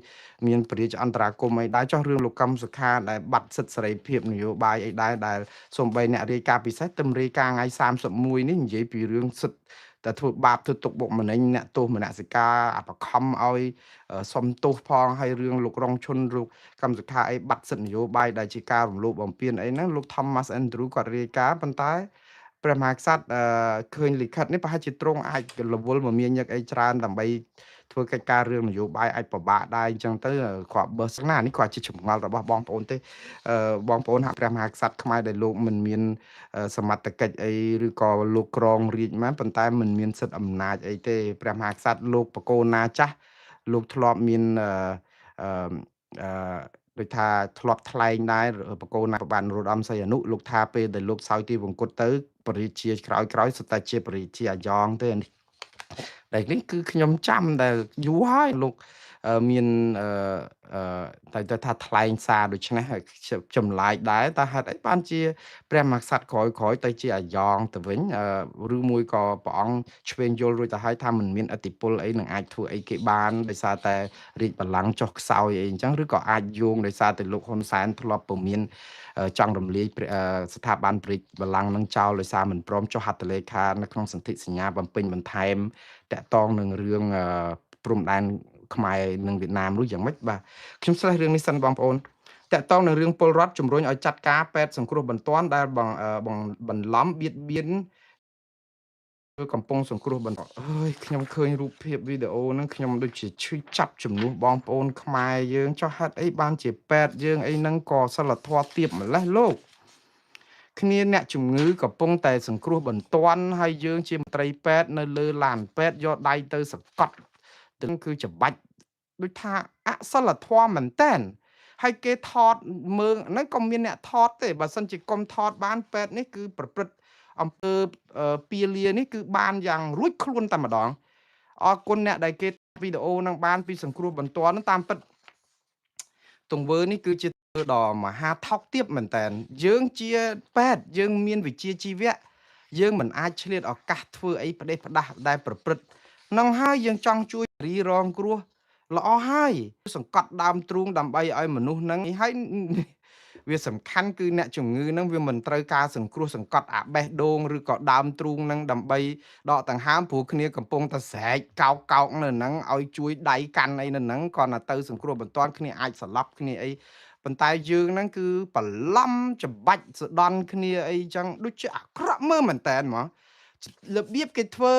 មានព្រះរាជអន្តរាគមន៍អីដែរចុះរឿងលោកកម្មសុខាដែលបាត់សិទ្ធិសេរីភាពនយោបាយអីដែរដែលសូម្បីអ្នករាយការណ៍ពិសេសទឹមរាយការណ៍ថ្ងៃ31នេះនិយាយពីរឿងសិទ្ធិតែធ្វើបាបធ្វើទុកបុកម្នេញអ្នកទោសមនសិការអបខំឲ្យសុំទោសផងហើយរឿងលោករងឈុនលោកកម្មសខាអីបាត់សិទ្ធិនយោបាយដែលជាការរំលោភបំពានអីហ្នឹងលោក Thomas Andrew គាត់រាយការណ៍ប៉ុន្តែព្រះមហាក្សត្រឃើញលិខិតនេះប្រហែលជាទ្រង់អាចរវល់មមាញឹកអីច្រើនដើម្បីធ្វើកិច្ចការរឿងនយោបាយអាចពិបាកដែរអញ្ចឹងទៅគាត់បើស្នានេះគាត់ជាចម្ងល់របស់បងប្អូនទេបងប្អូនហាក់ព្រះមហាក្សត្រខ្មែរដែលលោកមិនមានសមត្ថកិច្ចអីឬក៏លោកក្រងរាជមែនប៉ុន្តែមិនមានសិទ្ធិអំណាចអីទេព្រះមហាក្សត្រលោកបកូនណាចាស់លោកធ្លាប់មានអឺដូចថាធ្លាប់ថ្លែងដែរបកូនណាប្របាទនរោត្តមសីហនុលោកថាពេលដែលលោកសោយទីវង្គតទៅបរិជាក្រោយសុទ្ធតែជាបរិជាអាយ៉ងទេដែលនេះគឺខ្ញុំចាំដែលយូរហើយលោកមានតែថាថ្លែងសារដូច្នេះចម្លែកដែរតែហេតុអីបានជាព្រះមហាក្សត្រក្រោយទៅជាអាយ៉ងទៅវិញឬមួយក៏ព្រះអង្គឆ្វេងយល់រួចទៅហើយថាមិនមានអធិបុលអីនឹងអាចធ្វើអីគេបានដោយសារតែរាជបល្ល័ង្កចុះខ្សោយអីអញ្ចឹងឬក៏អាចយោងដោយសារតែលោកហ៊ុនសែនធ្លាប់ពមមានចង់រំលាយស្ថាប័នព្រះរាជបល្ល័ង្កនឹងចោលដោយសារមិនព្រមចុះហត្ថលេខានៅក្នុងសន្ធិសញ្ញាបំពេញបន្ថែមតកតងនឹងរឿងព្រំដែនខ្មែរនិងវៀតណាមនោះយ៉ាងម៉េចបាទខ្ញុំស្លេះរឿងនេះសិនបងប្អូនតកតងនឹងរឿងពលរដ្ឋជំរុញឲ្យចាត់ការពេទ្យសង្គ្រោះបន្ទាន់ដែលបន្លំបៀតបៀនកំពុងសង្គ្រោះបន្តអើយខ្ញុំឃើញរូបភាពវីដេអូហ្នឹងខ្ញុំដូចជាឈឺចាប់ជំនួសបងប្អូនខ្មែរយើងចុះហេតុអីបានជាពេទ្យយើងអីហ្នឹងក៏សិលធម៌ទៀបម្លេះលោកគ្នាអ្នកជំងឺកំពុងតែសង្គ្រោះបន្ទាន់ហើយយើងជាមន្ត្រីពេទ្យនៅលើឡានពេទ្យយកដៃទៅសកត់ទាំងគឺច្បាច់ដូចថាអសិលធម៌មែនតែនហើយគេថតមើលហ្នឹងក៏មានអ្នកថតទេបើសិនជាកុំថតបានពេទ្យនេះគឺប្រព្រឹត្តអំពើពាលានេះគឺបានយ៉ាងរួចខ្លួនតែម្ដងអរគុណអ្នកដែលគេវីដេអូនឹងបានពីសង្គ្រោះបន្ទាន់តាមពិតទង្វើនេះគឺជាដ៏មហាថោកទាបមែនតើយើងជាពេទ្យយើងមានវិជ្ជាជីវៈយើងមិនអាចឆ្លៀតឱកាសធ្វើអីផ្ដេសផ្ដាស់ដែលប្រព្រឹត្តនឹងហើយយើងចង់ជួយរីរងគ្រោះល្អហើយសង្កត់ដើមទ្រូងដើម្បីឲ្យមនុស្សនឹងហើយវាសំខាន់គឺអ្នកជំងឺនឹងវាមិនត្រូវការសង្គ្រោះសង្កត់អាបេះដូងឬក៏ដើមទ្រូងនឹងដើម្បីដកដង្ហើមព្រោះគ្នាកំពុងតែស្រែកកោកនៅហ្នឹងឲ្យជួយដៃកាន់អីនៅហ្នឹងគាត់ទៅសង្គ្រោះបន្ទាន់គ្នាអាចស្លាប់គ្នាអីប៉ុន្តែយើងហ្នឹងគឺបន្លំច្បាច់សដន់គ្នាអីចឹងដូចជាអាក្រក់មើលមែនតើហ្មងរបៀបគេធ្វើ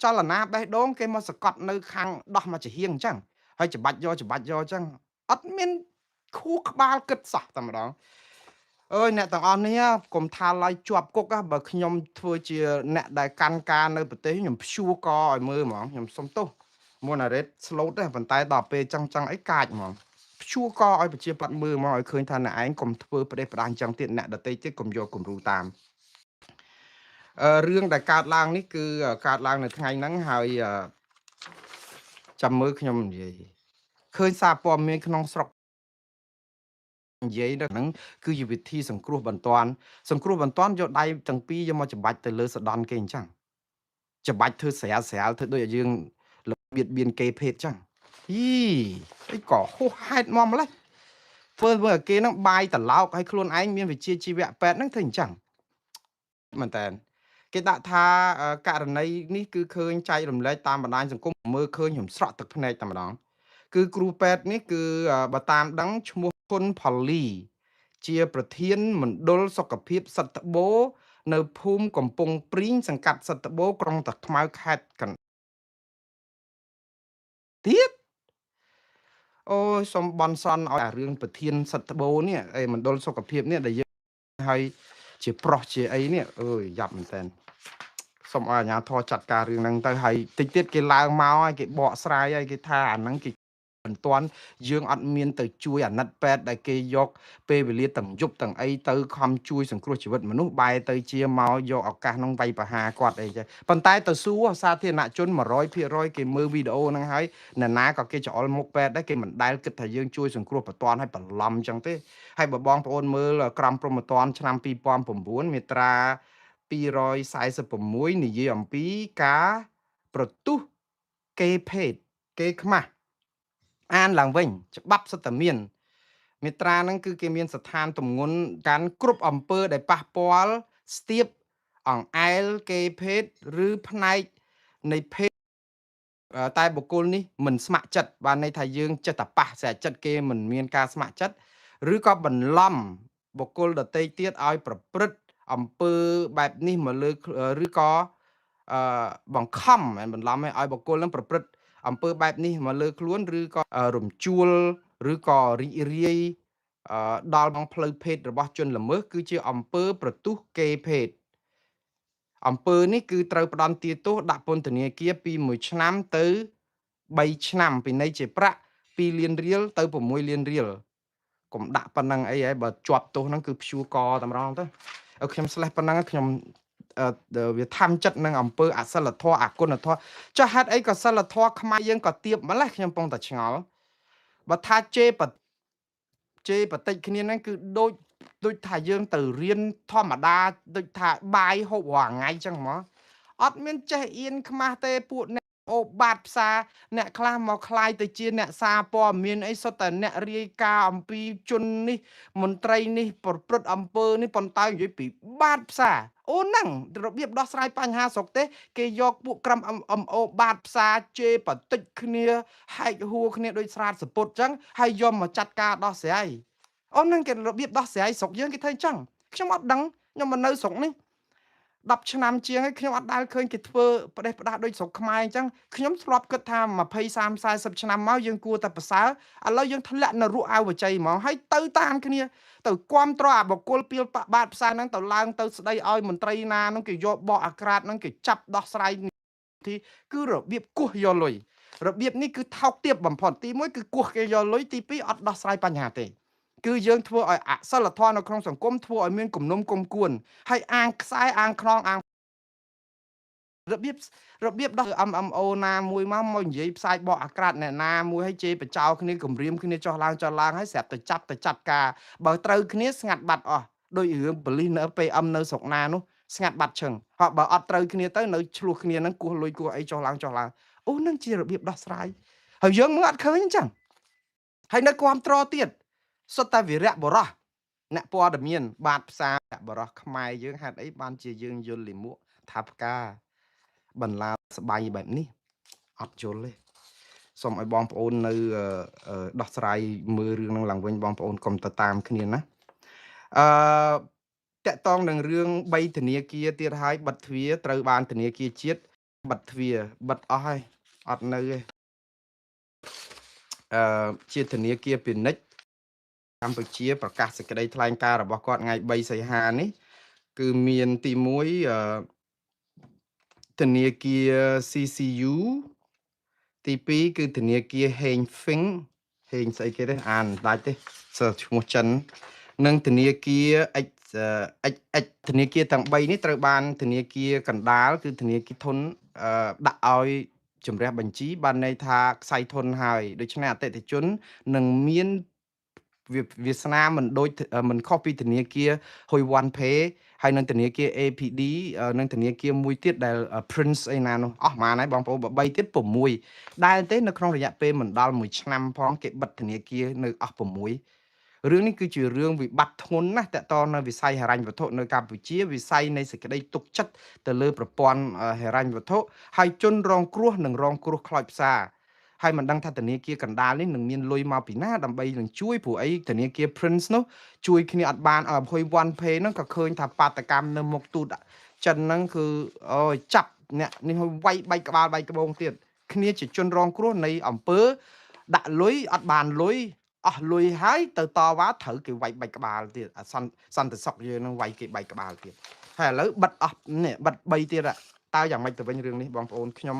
ចលនាបេះដូងគេមកសកត់នៅខាងដោះមកចំហៀងអញ្ចឹងហើយច្បាច់យកអញ្ចឹងអត់មានខួរក្បាលគិតសោះតែម្ដងអើយអ្នកទាំងអស់នេះកុំថាឡើយជាប់គុកបើខ្ញុំធ្វើជាអ្នកដែលកាន់ការនៅប្រទេសខ្ញុំព្យួរកឲ្យមើលហ្មងខ្ញុំសុំទោសមុនអារ៉េតស្លូតទេប៉ុន្តែដល់ពេលចឹងអីកាចហ្មងព្យួរកឲ្យប្រជាប្រដ្ឋមើលហ្មងឲ្យឃើញថាអ្នកឯងកុំធ្វើប្រទេសផ្ដាស់អញ្ចឹងទៀតអ្នកដទៃទៀតកុំយកគំរូតាមរឿងដែលកើតឡើងនេះគឺកើតឡើងនៅថ្ងៃហ្នឹងហើយចាំមើលខ្ញុំនិយាយ ឃើញសារព័ត៌មានក្នុងស្រុកនិយាយដល់ហ្នឹងគឺជាវិធីសង្គ្រោះបន្ទាន់យកដៃទាំងពីរយកមកច្បាច់ទៅលើសដន់គេអញ្ចឹងច្បាច់ធ្វើស្រាលធ្វើដូចឲ្យយើងបៀតបៀនគេភេទអញ្ចឹងអីអីក៏ហួសហេតុមកម្លេះធ្វើឲ្យគេហ្នឹងបាយត្រឡោកឲ្យខ្លួនឯងមានវិជ្ជាជីវៈពេទ្យហ្នឹងធ្វើអញ្ចឹងមែនតើគេដាក់ថាករណីនេះគឺឃើញចែករំលែកតាមបណ្ដាញសង្គមមើលឃើញខ្ញុំស្រក់ទឹកភ្នែកតែម្ដងគឺគ្រូពេទ្យនេះគឺបើតាមដឹងឈ្មោះគុណផលីជាប្រធានមណ្ឌលសុខភាពសត្វត្បូងនៅភូមិកំពង់ព្រីងសង្កាត់សត្វត្បូងក្រុងតាខ្មៅខេត្តកណ្ទៀតអូយសុំបន់សន់ឲ្យអារឿងប្រធានសត្វត្បូងនេះមណ្ឌលសុខភាពនេះដែលយើងឲ្យជាប្រុសជាអីនេះអើយយ៉ាប់មែនតើសូមឲ្យអាជ្ញាធរចាត់ការរឿងហ្នឹងទៅហើយតិចទៀតគេឡើងមកហើយគេបកស្រាយហើយគេថាអាហ្នឹងគេបន្ទាន់យើងអត់មានទៅជួយអាណិតពេទ្យដែលគេយកពេលវេលាទាំងយប់ទាំងអីទៅខំជួយសង្គ្រោះជីវិតមនុស្សបែរទៅជាមកយកឱកាសហ្នឹងវាយប្រហារគាត់អីចឹងប៉ុន្តែទៅសួរសាធារណជន100%គេមើលវីដេអូហ្នឹងហើយអ្នកណាក៏គេច្អល់មុខពេទ្យដែរគេមិនដែលគិតថាយើងជួយសង្គ្រោះបន្ទាន់ឲ្យបន្លំចឹងទេហើយបើបងប្អូនមើលក្រមព្រហ្មទណ្ឌឆ្នាំ2009មាត្រា246និយាយអំពីការប្រទុះគេភេទគេខ្មាស់អានឡើងវិញច្បាប់សិទ្ធិមានមាត្រាហ្នឹងគឺគេមានស្ថានទម្ងន់កាន់គ្រប់អំពើដែលប៉ះពាល់ស្ទាបអង្អែលគេភេទឬផ្នែកនៃភេទតែបុគ្គលនេះមិនស្ម័គ្រចិត្តបានន័យថាយើងចិត្តតែប៉ះស្រាចិត្តគេមិនមានការស្ម័គ្រចិត្តឬក៏បន្លំបុគ្គលដទៃទៀតឲ្យប្រព្រឹត្តអំពើបែបនេះមកលើឬក៏បង្ខំមិនបន្លំឲ្យបុគ្គលនឹងប្រព្រឹត្តអំពើបែបនេះមកលើខ្លួនឬក៏រំជួលឬក៏រីករាយដល់បងផ្លូវភេទរបស់ជនល្មើសគឺជាអំពើប្រទុះគេភេទអំពើនេះគឺត្រូវផ្ដន្ទាទោសដាក់ពន្ធនាគារពី1ឆ្នាំទៅ3ឆ្នាំពិន័យជាប្រាក់2លានរៀលទៅ6លានរៀលកុំដាក់ប៉ុណ្ណឹងអីហើយបើជាប់ទោសហ្នឹងគឺព្យួរកតែម្ដងទៅឲ្យខ្ញុំស្លេះប៉ុណ្ណឹងខ្ញុំវាធម្មចិត្តនឹងអំពើអសិលធម៌អគុណធម៌ចុះហេតុអីក៏សិលធម៌ខ្មែរយើងក៏ទៀបម្លេះខ្ញុំពងតែឆ្ងល់បើថាជេរបតិចគ្នាហ្នឹងគឺដូចថាយើងទៅរៀនធម្មតាដូចថាបាយហូបរាល់ថ្ងៃចឹងហ្មងអត់មានចេះអៀនខ្មាស់ទេពួកអ្នកអូបាតផ្សារអ្នកខ្លះមកคลายទៅជាអ្នកសារព័ត៌មានអីសុទ្ធតែអ្នករាយការណ៍អំពីជននេះមន្ត្រីនេះប្រព្រឹត្តអំពើនេះប៉ុន្តែនិយាយពីបាតផ្សារអូហ្នឹងរបៀបដោះស្រាយបញ្ហាស្រុកទេគេយកពួកក្រុមអូបាតផ្សារជេរបតិចគ្នាហែកហួរគ្នាដូចស្រាតសពុតចឹងហើយយកមកចាត់ការដោះស្រាយអូននឹងគេរបៀបដោះស្រាយស្រុកយើងគេធ្វើអញ្ចឹងខ្ញុំអត់ដឹងខ្ញុំមកនៅស្រុកនេះ10ឆ្នាំជាងហើយខ្ញុំអត់ដែលឃើញគេធ្វើផ្ដេសផ្ដាស់ដូចស្រុកខ្មែរអញ្ចឹងខ្ញុំធ្លាប់គិតថា20 30 40ឆ្នាំមកយើងគួរតែប្រសើរឥឡូវយើងធ្លាក់នៅរស់អវជ័យហ្មងហើយទៅតាមគ្នាទៅគ្រប់ត្រអាបកុលពីលបាតផ្សារហ្នឹងទៅឡើងទៅស្ដីឲ្យមន្ត្រីណាហ្នឹងគេយកបកអាក្រាតហ្នឹងគេចាប់ដោះស្រាយទីគឺរបៀបគោះយកលុយរបៀបនេះគឺថោកទាបបំផុតទី1គឺគោះគេយកលុយទី2អត់ដោះស្រាយបញ្ហាទេគឺយើងធ្វើឲ្យអសិលធម៌នៅក្នុងសង្គមធ្វើឲ្យមានគំនុំគុំគួនហើយអាងខ្សែអាងខ្នងអាងរបៀបដោះ MMO ណាមួយមកនិយាយផ្សាយបកអាក្រាតអ្នកណាមួយឲ្យជេរបចោគ្នាគម្រាមគ្នាចោះឡើងហើយស្រាប់ទៅចាប់ការបើត្រូវគ្នាស្ងាត់បាត់អស់ដោយរឿងប៉ូលីសនៅ PM នៅស្រុកណានោះស្ងាត់បាត់ឈឹងហើយបើអត់ត្រូវគ្នាទៅនៅឆ្លោះគ្នាហ្នឹងគោះលុយគោះអីចោះឡើងអូនឹងជារបៀបដោះស្រាយហើយយើងមើលអត់ឃើញអញ្ចឹងហើយនៅគ្រប់ត្រទៀតសុទ្ធតែវីរៈបរោះអ្នកព័ត៌មានបាតផ្សារបរោះខ្មែរយើងហេតុអីបានជាយើងយល់លិមួកថាផ្កាបន្លាស្បៃបែបនេះអត់យល់ទេសូមឲ្យបងប្អូននៅដោះស្រាយមើលរឿងនឹងឡើងវិញបងប្អូនកុំទៅតាមគ្នាណាអឺតកតងនឹងរឿង3ធនាគារទៀតហើយបិទទ្វារត្រូវបានធនាគារជាតិបិទទ្វារបិទអស់ហើយអត់នៅទេជាធនាគារពាណិជ្ជកម្ពុជាប្រកាសសេចក្តីថ្លែងការណ៍របស់គាត់ថ្ងៃ3សីហានេះគឺមានទី1ធនាគារ CCU ទី2គឺធនាគារ Heng Feng ហេងស្អីគេទេអានដាច់ទេសើឈ្មោះចិននិងធនាគារ X ធនាគារទាំង3នេះត្រូវបានធនាគារកណ្ដាលគឺធនាគារធនដាក់ឲ្យ ជំរះបញ្ជីបានន័យថាខ្សែធនហើយដូច្នេះអតិថិជននឹងមានវាសនាមិនដូចមិនខុសពីធនាគារ Hoi One Pay ហើយនិងធនាគារ APD និងធនាគារមួយទៀតដែល Prince អីណានោះអស់ប៉ុន្មានហើយបងប្អូន3ទៀត6ដែលទេនៅក្នុងរយៈពេលមិនដល់1ឆ្នាំផងគេបិទធនាគារនៅអស់6រឿងនេះគឺជារឿងវិបត្តិធ្ងន់ណាស់តកតនៅវិស័យហិរញ្ញវត្ថុនៅកម្ពុជាវិស័យនៃសេចក្តីទុកចិត្តទៅលើប្រព័ន្ធហិរញ្ញវត្ថុហើយជនរងគ្រោះនិងរងគ្រោះខ្លោចផ្សាហើយមិនដឹងថាធនាគារកណ្ដាលនេះនឹងមានលុយមកពីណាដើម្បីនឹងជួយព្រោះអីធនាគារ Prince នោះជួយគ្នាអត់បានHoi One Pay ហ្នឹងក៏ឃើញថាបាតកម្មនៅមុខទូតចិនហ្នឹងគឺអូយចាប់អ្នកនេះវាយបែកក្បាលបែកក្បូងទៀតគ្នាជាជនរងគ្រោះនៃអង្គើដាក់លុយអត់បានលុយអស់លុយហើយទៅតវ៉ាត្រូវគេវាយបែកក្បាលទៀតអាសន្តិសុខយើងនឹងវាយគេបែកក្បាលទៀតហើយឥឡូវបិទអស់នេះបិទ3ទៀតតើយ៉ាងម៉េចទៅវិញរឿងនេះបងប្អូនខ្ញុំ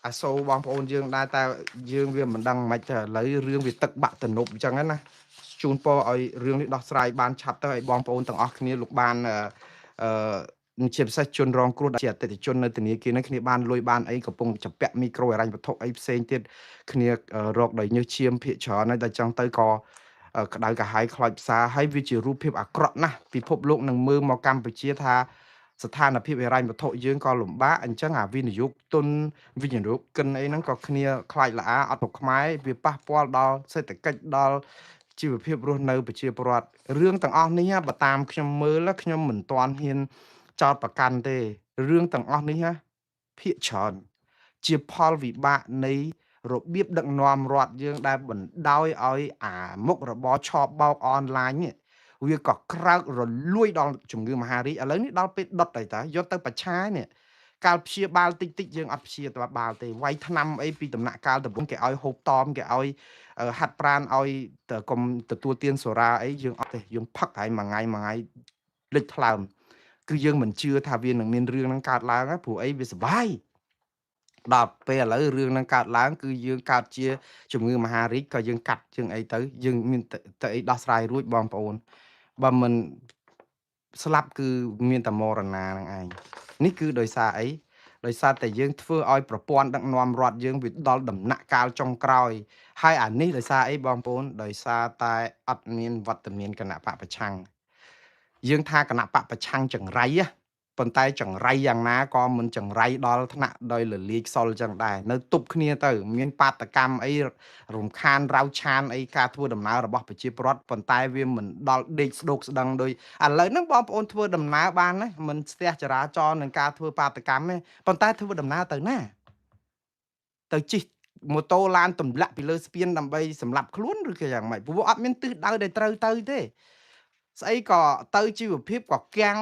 អាសូរបងប្អូនយើងដែរតែយើងវាមិនដឹងមិនទៅឥឡូវរឿងវាទឹកបាក់ទំនប់អញ្ចឹងណាជូនពរឲ្យរឿងនេះដោះស្រាយបានឆាប់ទៅឲ្យបងប្អូនទាំងអស់គ្នាលោកបានជាពិសេសជនរងគ្រោះជាអតិថិជននៅធនាគារនេះគ្នាបានលុយបានអីកំពុងចម្ពាក់មីក្រូហិរញ្ញវត្ថុអីផ្សេងទៀតគ្នារកដោយញើសឈាមភាកច្រើនហើយតែចឹងទៅក៏ក្តៅកាហាយខ្លោចផ្សាហើយវាជារូបភាពអាក្រក់ណាស់ពិភពលោកនឹងមើលមកកម្ពុជាថាស្ថានភាពហិរញ្ញវត្ថុយើងក៏លំបាកអញ្ចឹងអាវិនិយោគទុនវិនិយោគកិនអីហ្នឹងក៏គ្នាខ្លាចល្អអត់ទៅខ្មែរវាប៉ះពាល់ដល់សេដ្ឋកិច្ចដល់ជីវភាពរស់នៅប្រជាពលរដ្ឋរឿងទាំងអស់នេះបើតាមខ្ញុំមើលខ្ញុំមិនទាន់ហ៊ានចោតប្រកាន់ទេរឿងទាំងអស់នេះភាគច្រើនជាផលវិបាកនៃរបៀបដឹកនាំរដ្ឋយើងដែលបណ្ដោយឲ្យអាមុខរបរឆបោកអនឡាញនេះវាក៏ក្រើករលួយដល់ជំងឺមហារីកឥឡូវនេះដល់ពេលដុតហើយតាយកទៅប្រឆាយនេះកាលព្យាបាលតិចតិចយើងអត់ព្យាបាលទេវាយថ្នាំអីពីដំណាក់កាលដំបូងគេឲ្យហូបតមគេឲ្យហាត់ប្រាណឲ្យទៅកុំទទួលទានសូរ៉ាអីយើងអត់ទេយើងផឹកហើយមួយថ្ងៃលេចថ្លើមគឺយើងមិនជឿថាវានឹងមានរឿងហ្នឹងកើតឡើងព្រោះអីវាសុបាយដល់ពេលឥឡូវរឿងហ្នឹងកើតឡើងគឺយើងកើតជាជំងឺមហារីកក៏យើងកាត់ជាងអីទៅយើងមានទៅអីដោះស្រាយរួចបងប្អូនបើមិនស្លាប់គឺមានតែមរណាហ្នឹងឯងនេះគឺដោយសារអីដោយសារតែយើងធ្វើឲ្យប្រព័ន្ធដឹកនាំរដ្ឋយើងវាដល់ដំណាក់កាលចុងក្រោយហើយអានេះដោយសារអីបងប្អូនដោយសារតែអត់មានវត្តមានគណៈបកប្រឆាំងយើងថាគណៈបកប្រឆាំងចង្រៃប៉ុន្តែចង្រៃយ៉ាងណាក៏មិនចង្រៃដល់ថ្នាក់ដោយលលាយខ្សលចឹងដែរនៅទប់គ្នាទៅមានបាតកម្មអីរំខានរៅឆានអីការធ្វើដំណើររបស់ប្រជាពលរដ្ឋប៉ុន្តែវាមិនដល់ដេកស្ដោកស្ដឹងដោយឥឡូវហ្នឹងបងប្អូនធ្វើដំណើរបានណាមិនស្ទះចរាចរណ៍នឹងការធ្វើបាតកម្មទេប៉ុន្តែធ្វើដំណើរទៅណាទៅជិះម៉ូតូឡានទម្លាក់ពីលើស្ពានដើម្បីសម្លាប់ខ្លួនឬក៏យ៉ាងម៉េចព្រោះអត់មានទិសដៅដែលត្រូវទៅទេស្អីក៏ទៅជីវភាពក៏គាំង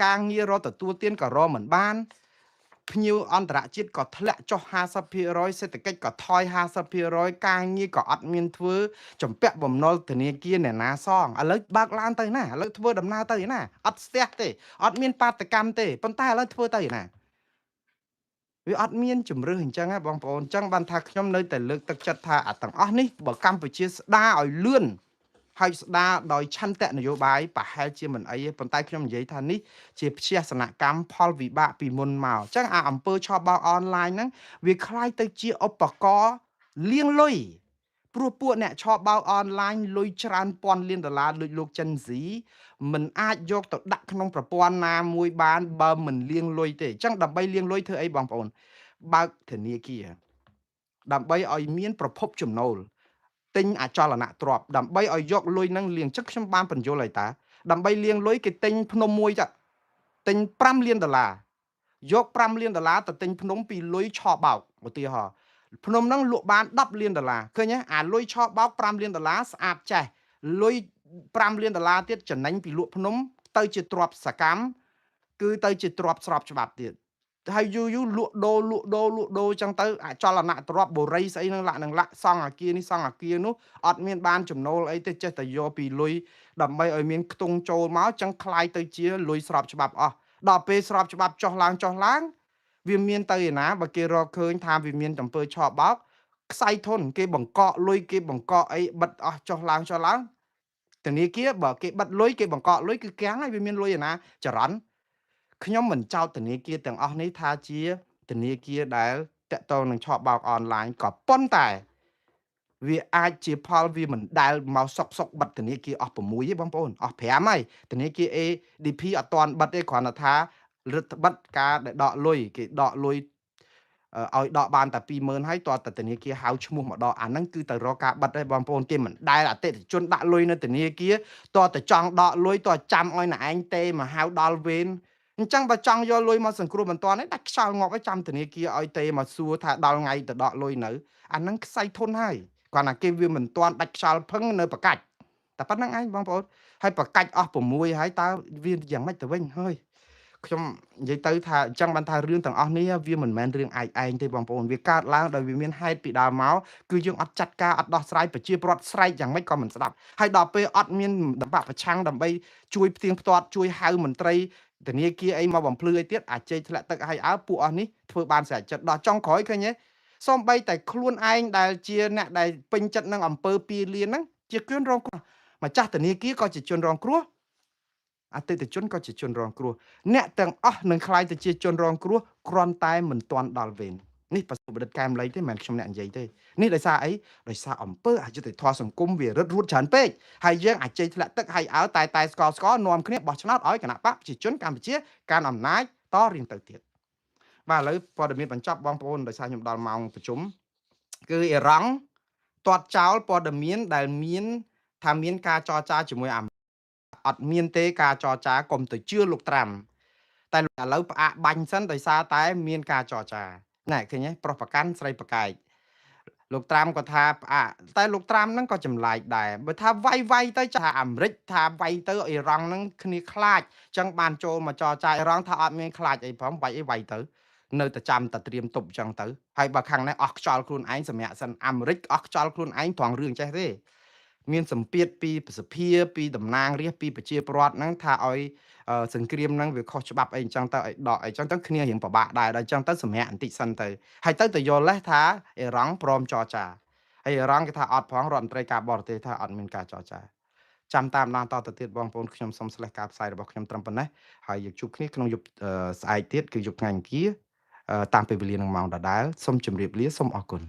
ការងាររកទទួលទានក៏រកមិនបានភ្ញៀវអន្តរជាតិក៏ធ្លាក់ចុះ50%សេដ្ឋកិច្ចក៏ថយ50%ការងារក៏អត់មានធ្វើចម្ពាក់បំណុលធនាគារអ្នកណាសងឥឡូវបើកឡានទៅណាឥឡូវធ្វើដំណើរទៅណាអត់ស្ទះទេអត់មានបាតកម្មទេប៉ុន្តែឥឡូវធ្វើទៅណាវាអត់មានជំរឿសអញ្ចឹងបងប្អូនអញ្ចឹងបានថាខ្ញុំនៅតែលើកទឹកចិត្តថាអាទាំងអស់នេះបើកម្ពុជាស្ដារឲ្យលឿនហើយស្ដារដោយឆន្ទៈនយោបាយប្រហែលជាមិនអីទេប៉ុន្តែខ្ញុំនិយាយថានេះជាព្យាសនកម្មផលវិបាកពីមុនមកអញ្ចឹងអាអង្គើឆបោកអនឡាញហ្នឹងវាคล้ายទៅជាឧបករណ៍លាងលុយព្រោះពួកអ្នកឆបោកអនឡាញលុយច្រើនពាន់លានដុល្លារដូចលោកចិនស៊ីមិនអាចយកទៅដាក់ក្នុងប្រព័ន្ធណាមួយបានបើមិនលាងលុយទេអញ្ចឹងដើម្បីលាងលុយធ្វើអីបងប្អូនបើកធនាគារដើម្បីឲ្យមានប្រភពចំណូលទិញអចលនទ្រព្យដើម្បីឲ្យយកលុយហ្នឹងលាងចឹងខ្ញុំបានបញ្យល់ហើយតាដើម្បីលាងលុយគេទិញភ្នំមួយចាទិញ5លានដុល្លារយក5លានដុល្លារទៅទិញភ្នំពីលុយឆបោកឧទាហរណ៍ភ្នំហ្នឹងលក់បាន10លានដុល្លារឃើញទេអាលុយឆបោក5លានដុល្លារស្អាតចេះលុយ5លានដុល្លារទៀតចំណេញពីលក់ភ្នំទៅជាទ្រព្យសកម្មគឺទៅជាទ្រព្យស្របច្បាប់ទៀតហើយយូរលក់ដូរចឹងទៅអចលនទ្រព្យបូរីស្អីនឹងលាក់សង់អាគារនេះសង់អាគារនោះអត់មានបានចំណូលអីទេចេះតែយកពីលុយដើម្បីឲ្យមានខ្ទង់ចូលមកចឹងคล้ายទៅជាលុយស្របច្បាប់អស់ដល់ពេលស្របច្បាប់ចុះឡើងវាមានទៅឯណាបើគេរកឃើញថាវាមានអំពើឆបោកខ្សែធនគេបង្កកលុយគេបង្កកអីបិទអស់ចុះឡើងធនាគារបើគេបិទលុយគេបង្កកលុយគឺកាំងហើយវាមានលុយឯណាចរន្តខ្ញុំមិនចោទធនាគារទាំងអស់នេះថាជាធនាគារដែល តកតងនឹងឆបបោកអនឡាញក៏ប៉ុន្តែវាអាចជាផលវាមិនដែលមកសុកបិទធនាគារអស់6ទេបងប្អូនអស់5ហើយធនាគារ ADP អត់ទាន់បិទទេគ្រាន់តែថារដ្ឋបិទការដែលដកលុយគេដកលុយឲ្យដកបានតែ 20,000 ហើយតើតធនាគារហៅឈ្មោះមកដកអាហ្នឹងគឺទៅរកការបិទទេបងប្អូនគេមិនដែលអតិថិជនដាក់លុយនៅធនាគារតើតចង់ដកលុយតើចាំឲ្យណែឯងទេមកហៅដល់វេនអញ្ចឹងបើចង់យកលុយមកសង្គ្រោះបន្ទាន់នេះដាច់ខ្យល់ងាប់ឲ្យចាំធនាគារឲ្យទេមកសួរថាដល់ថ្ងៃទៅដកលុយនៅអាហ្នឹងខ្សែធនហើយគាត់ថាគេវាមិនទាន់ដាច់ខ្យល់ផឹងនៅប្រកាច់តែប៉ុណ្្នឹងឯងបងប្អូនហើយប្រកាច់អស់6ហើយតើវាយ៉ាងម៉េចទៅវិញហើយខ្ញុំនិយាយទៅថាអញ្ចឹងបានថារឿងទាំងអស់នេះវាមិនមែនរឿងឯងទេបងប្អូនវាកើតឡើងដោយវាមានហេតុពីដើមមកគឺយើងអត់ចាត់ការអត់ដោះស្រាយប្រជាពលរដ្ឋស្រែកយ៉ាងម៉េចក៏មិនស្ដាប់ហើយដល់ពេលអត់មានដំបាក់ប្រឆាំងដើម្បីជួយផ្ទៀងផ្ទាត់ជួយហៅមន្ត្រីធនាគារអីមកបំភ្លឺអីទៀតអាចជ័យធ្លាក់ទឹកឲ្យពួកអស់នេះធ្វើបានស្រេចចិត្តដល់ចុងក្រោយឃើញទេសូម្បីតែខ្លួនឯងដែលជាអ្នកដែលពេញចិត្តនឹងអំពើពាលាហ្នឹងជាជនរងគ្រោះម្ចាស់ធនាគារក៏ជាជនរងគ្រោះអតិថិជនក៏ជាជនរងគ្រោះអ្នកទាំងអស់នឹងខ្លាយទៅជាជនរងគ្រោះគ្រាន់តែមិនទាន់ដល់វេននេះប្រសិទ្ធបដិកែមលៃទេមិនមែនខ្ញុំអ្នកនិយាយទេនេះដោយសារអីដោយសារអំពើអយុត្តិធម៌សង្គមវារឹតរួតច្រើនពេកហើយយើងអាចជ័យធ្លាក់ទឹកហើយឲ្យតែស្កនាំគ្នាបោះឆ្នោតឲ្យគណៈបកប្រជាជនកម្ពុជាកាន់អំណាចតរៀងទៅទៀតបាទឥឡូវព័ត៌មានបញ្ចប់បងប្អូនដោយសារខ្ញុំដល់ម៉ោងប្រជុំគឺអ៊ីរ៉ង់ទាត់ចោលព័ត៌មានដែលមានថាមានការចរចាជាមួយអត់មានទេការចរចាកុំទៅជឿលោកត្រាំតែឥឡូវផ្អាកបាញ់សិនដោយសារតែមានការចរចាណែឃើញទេប្រុសប្រកាន់ស្រីប្រកែកលោកត្រាំក៏ថាផ្អាកតែលោកត្រាំហ្នឹងក៏ចម្លែកដែរបើថាវាយទៅចាអាមេរិកថាវាយទៅអ៊ីរ៉ង់ហ្នឹងគ្នាខ្លាចចឹងបានចូលមកចរចាអ៊ីរ៉ង់ថាអត់មានខ្លាចអីផងវាយអីវាយទៅនៅតែចាំតែត្រៀមទប់ចឹងទៅហើយបើខាងនេះអស់ខ្យល់ខ្លួនឯងសម្រាប់សិនអាមេរិកអស់ខ្យល់ខ្លួនឯងត្រង់រឿងចេះទេមានសម្ពាធពីសភាពីតំណាងរាស្ត្រពីប្រជាពលរដ្ឋហ្នឹងថាឲ្យសង្គ្រាមហ្នឹងវាខុសច្បាប់អីអញ្ចឹងទៅឲ្យដកអីអញ្ចឹងទៅគ្នារៀងពិបាកដែរដល់អញ្ចឹងទៅសម្រាប់បន្តិចសិនទៅហើយទៅយល់លេសថាអ៊ីរ៉ង់ព្រមចរចាហើយអ៊ីរ៉ង់គេថាអត់ផងរដ្ឋមន្ត្រីការបរទេសថាអត់មានការចរចាចាំតាមដានតទៅទៀតបងប្អូនខ្ញុំសូមស្លេះការផ្សាយរបស់ខ្ញុំត្រឹមប៉ុណ្ណេះហើយយើងជួបគ្នាក្នុងយប់ស្អែកទៀតគឺយប់ថ្ងៃអង្គារតាមពេលវេលានឹងម៉ោងដដែលសូមជម្រាបលាសូមអរគុណ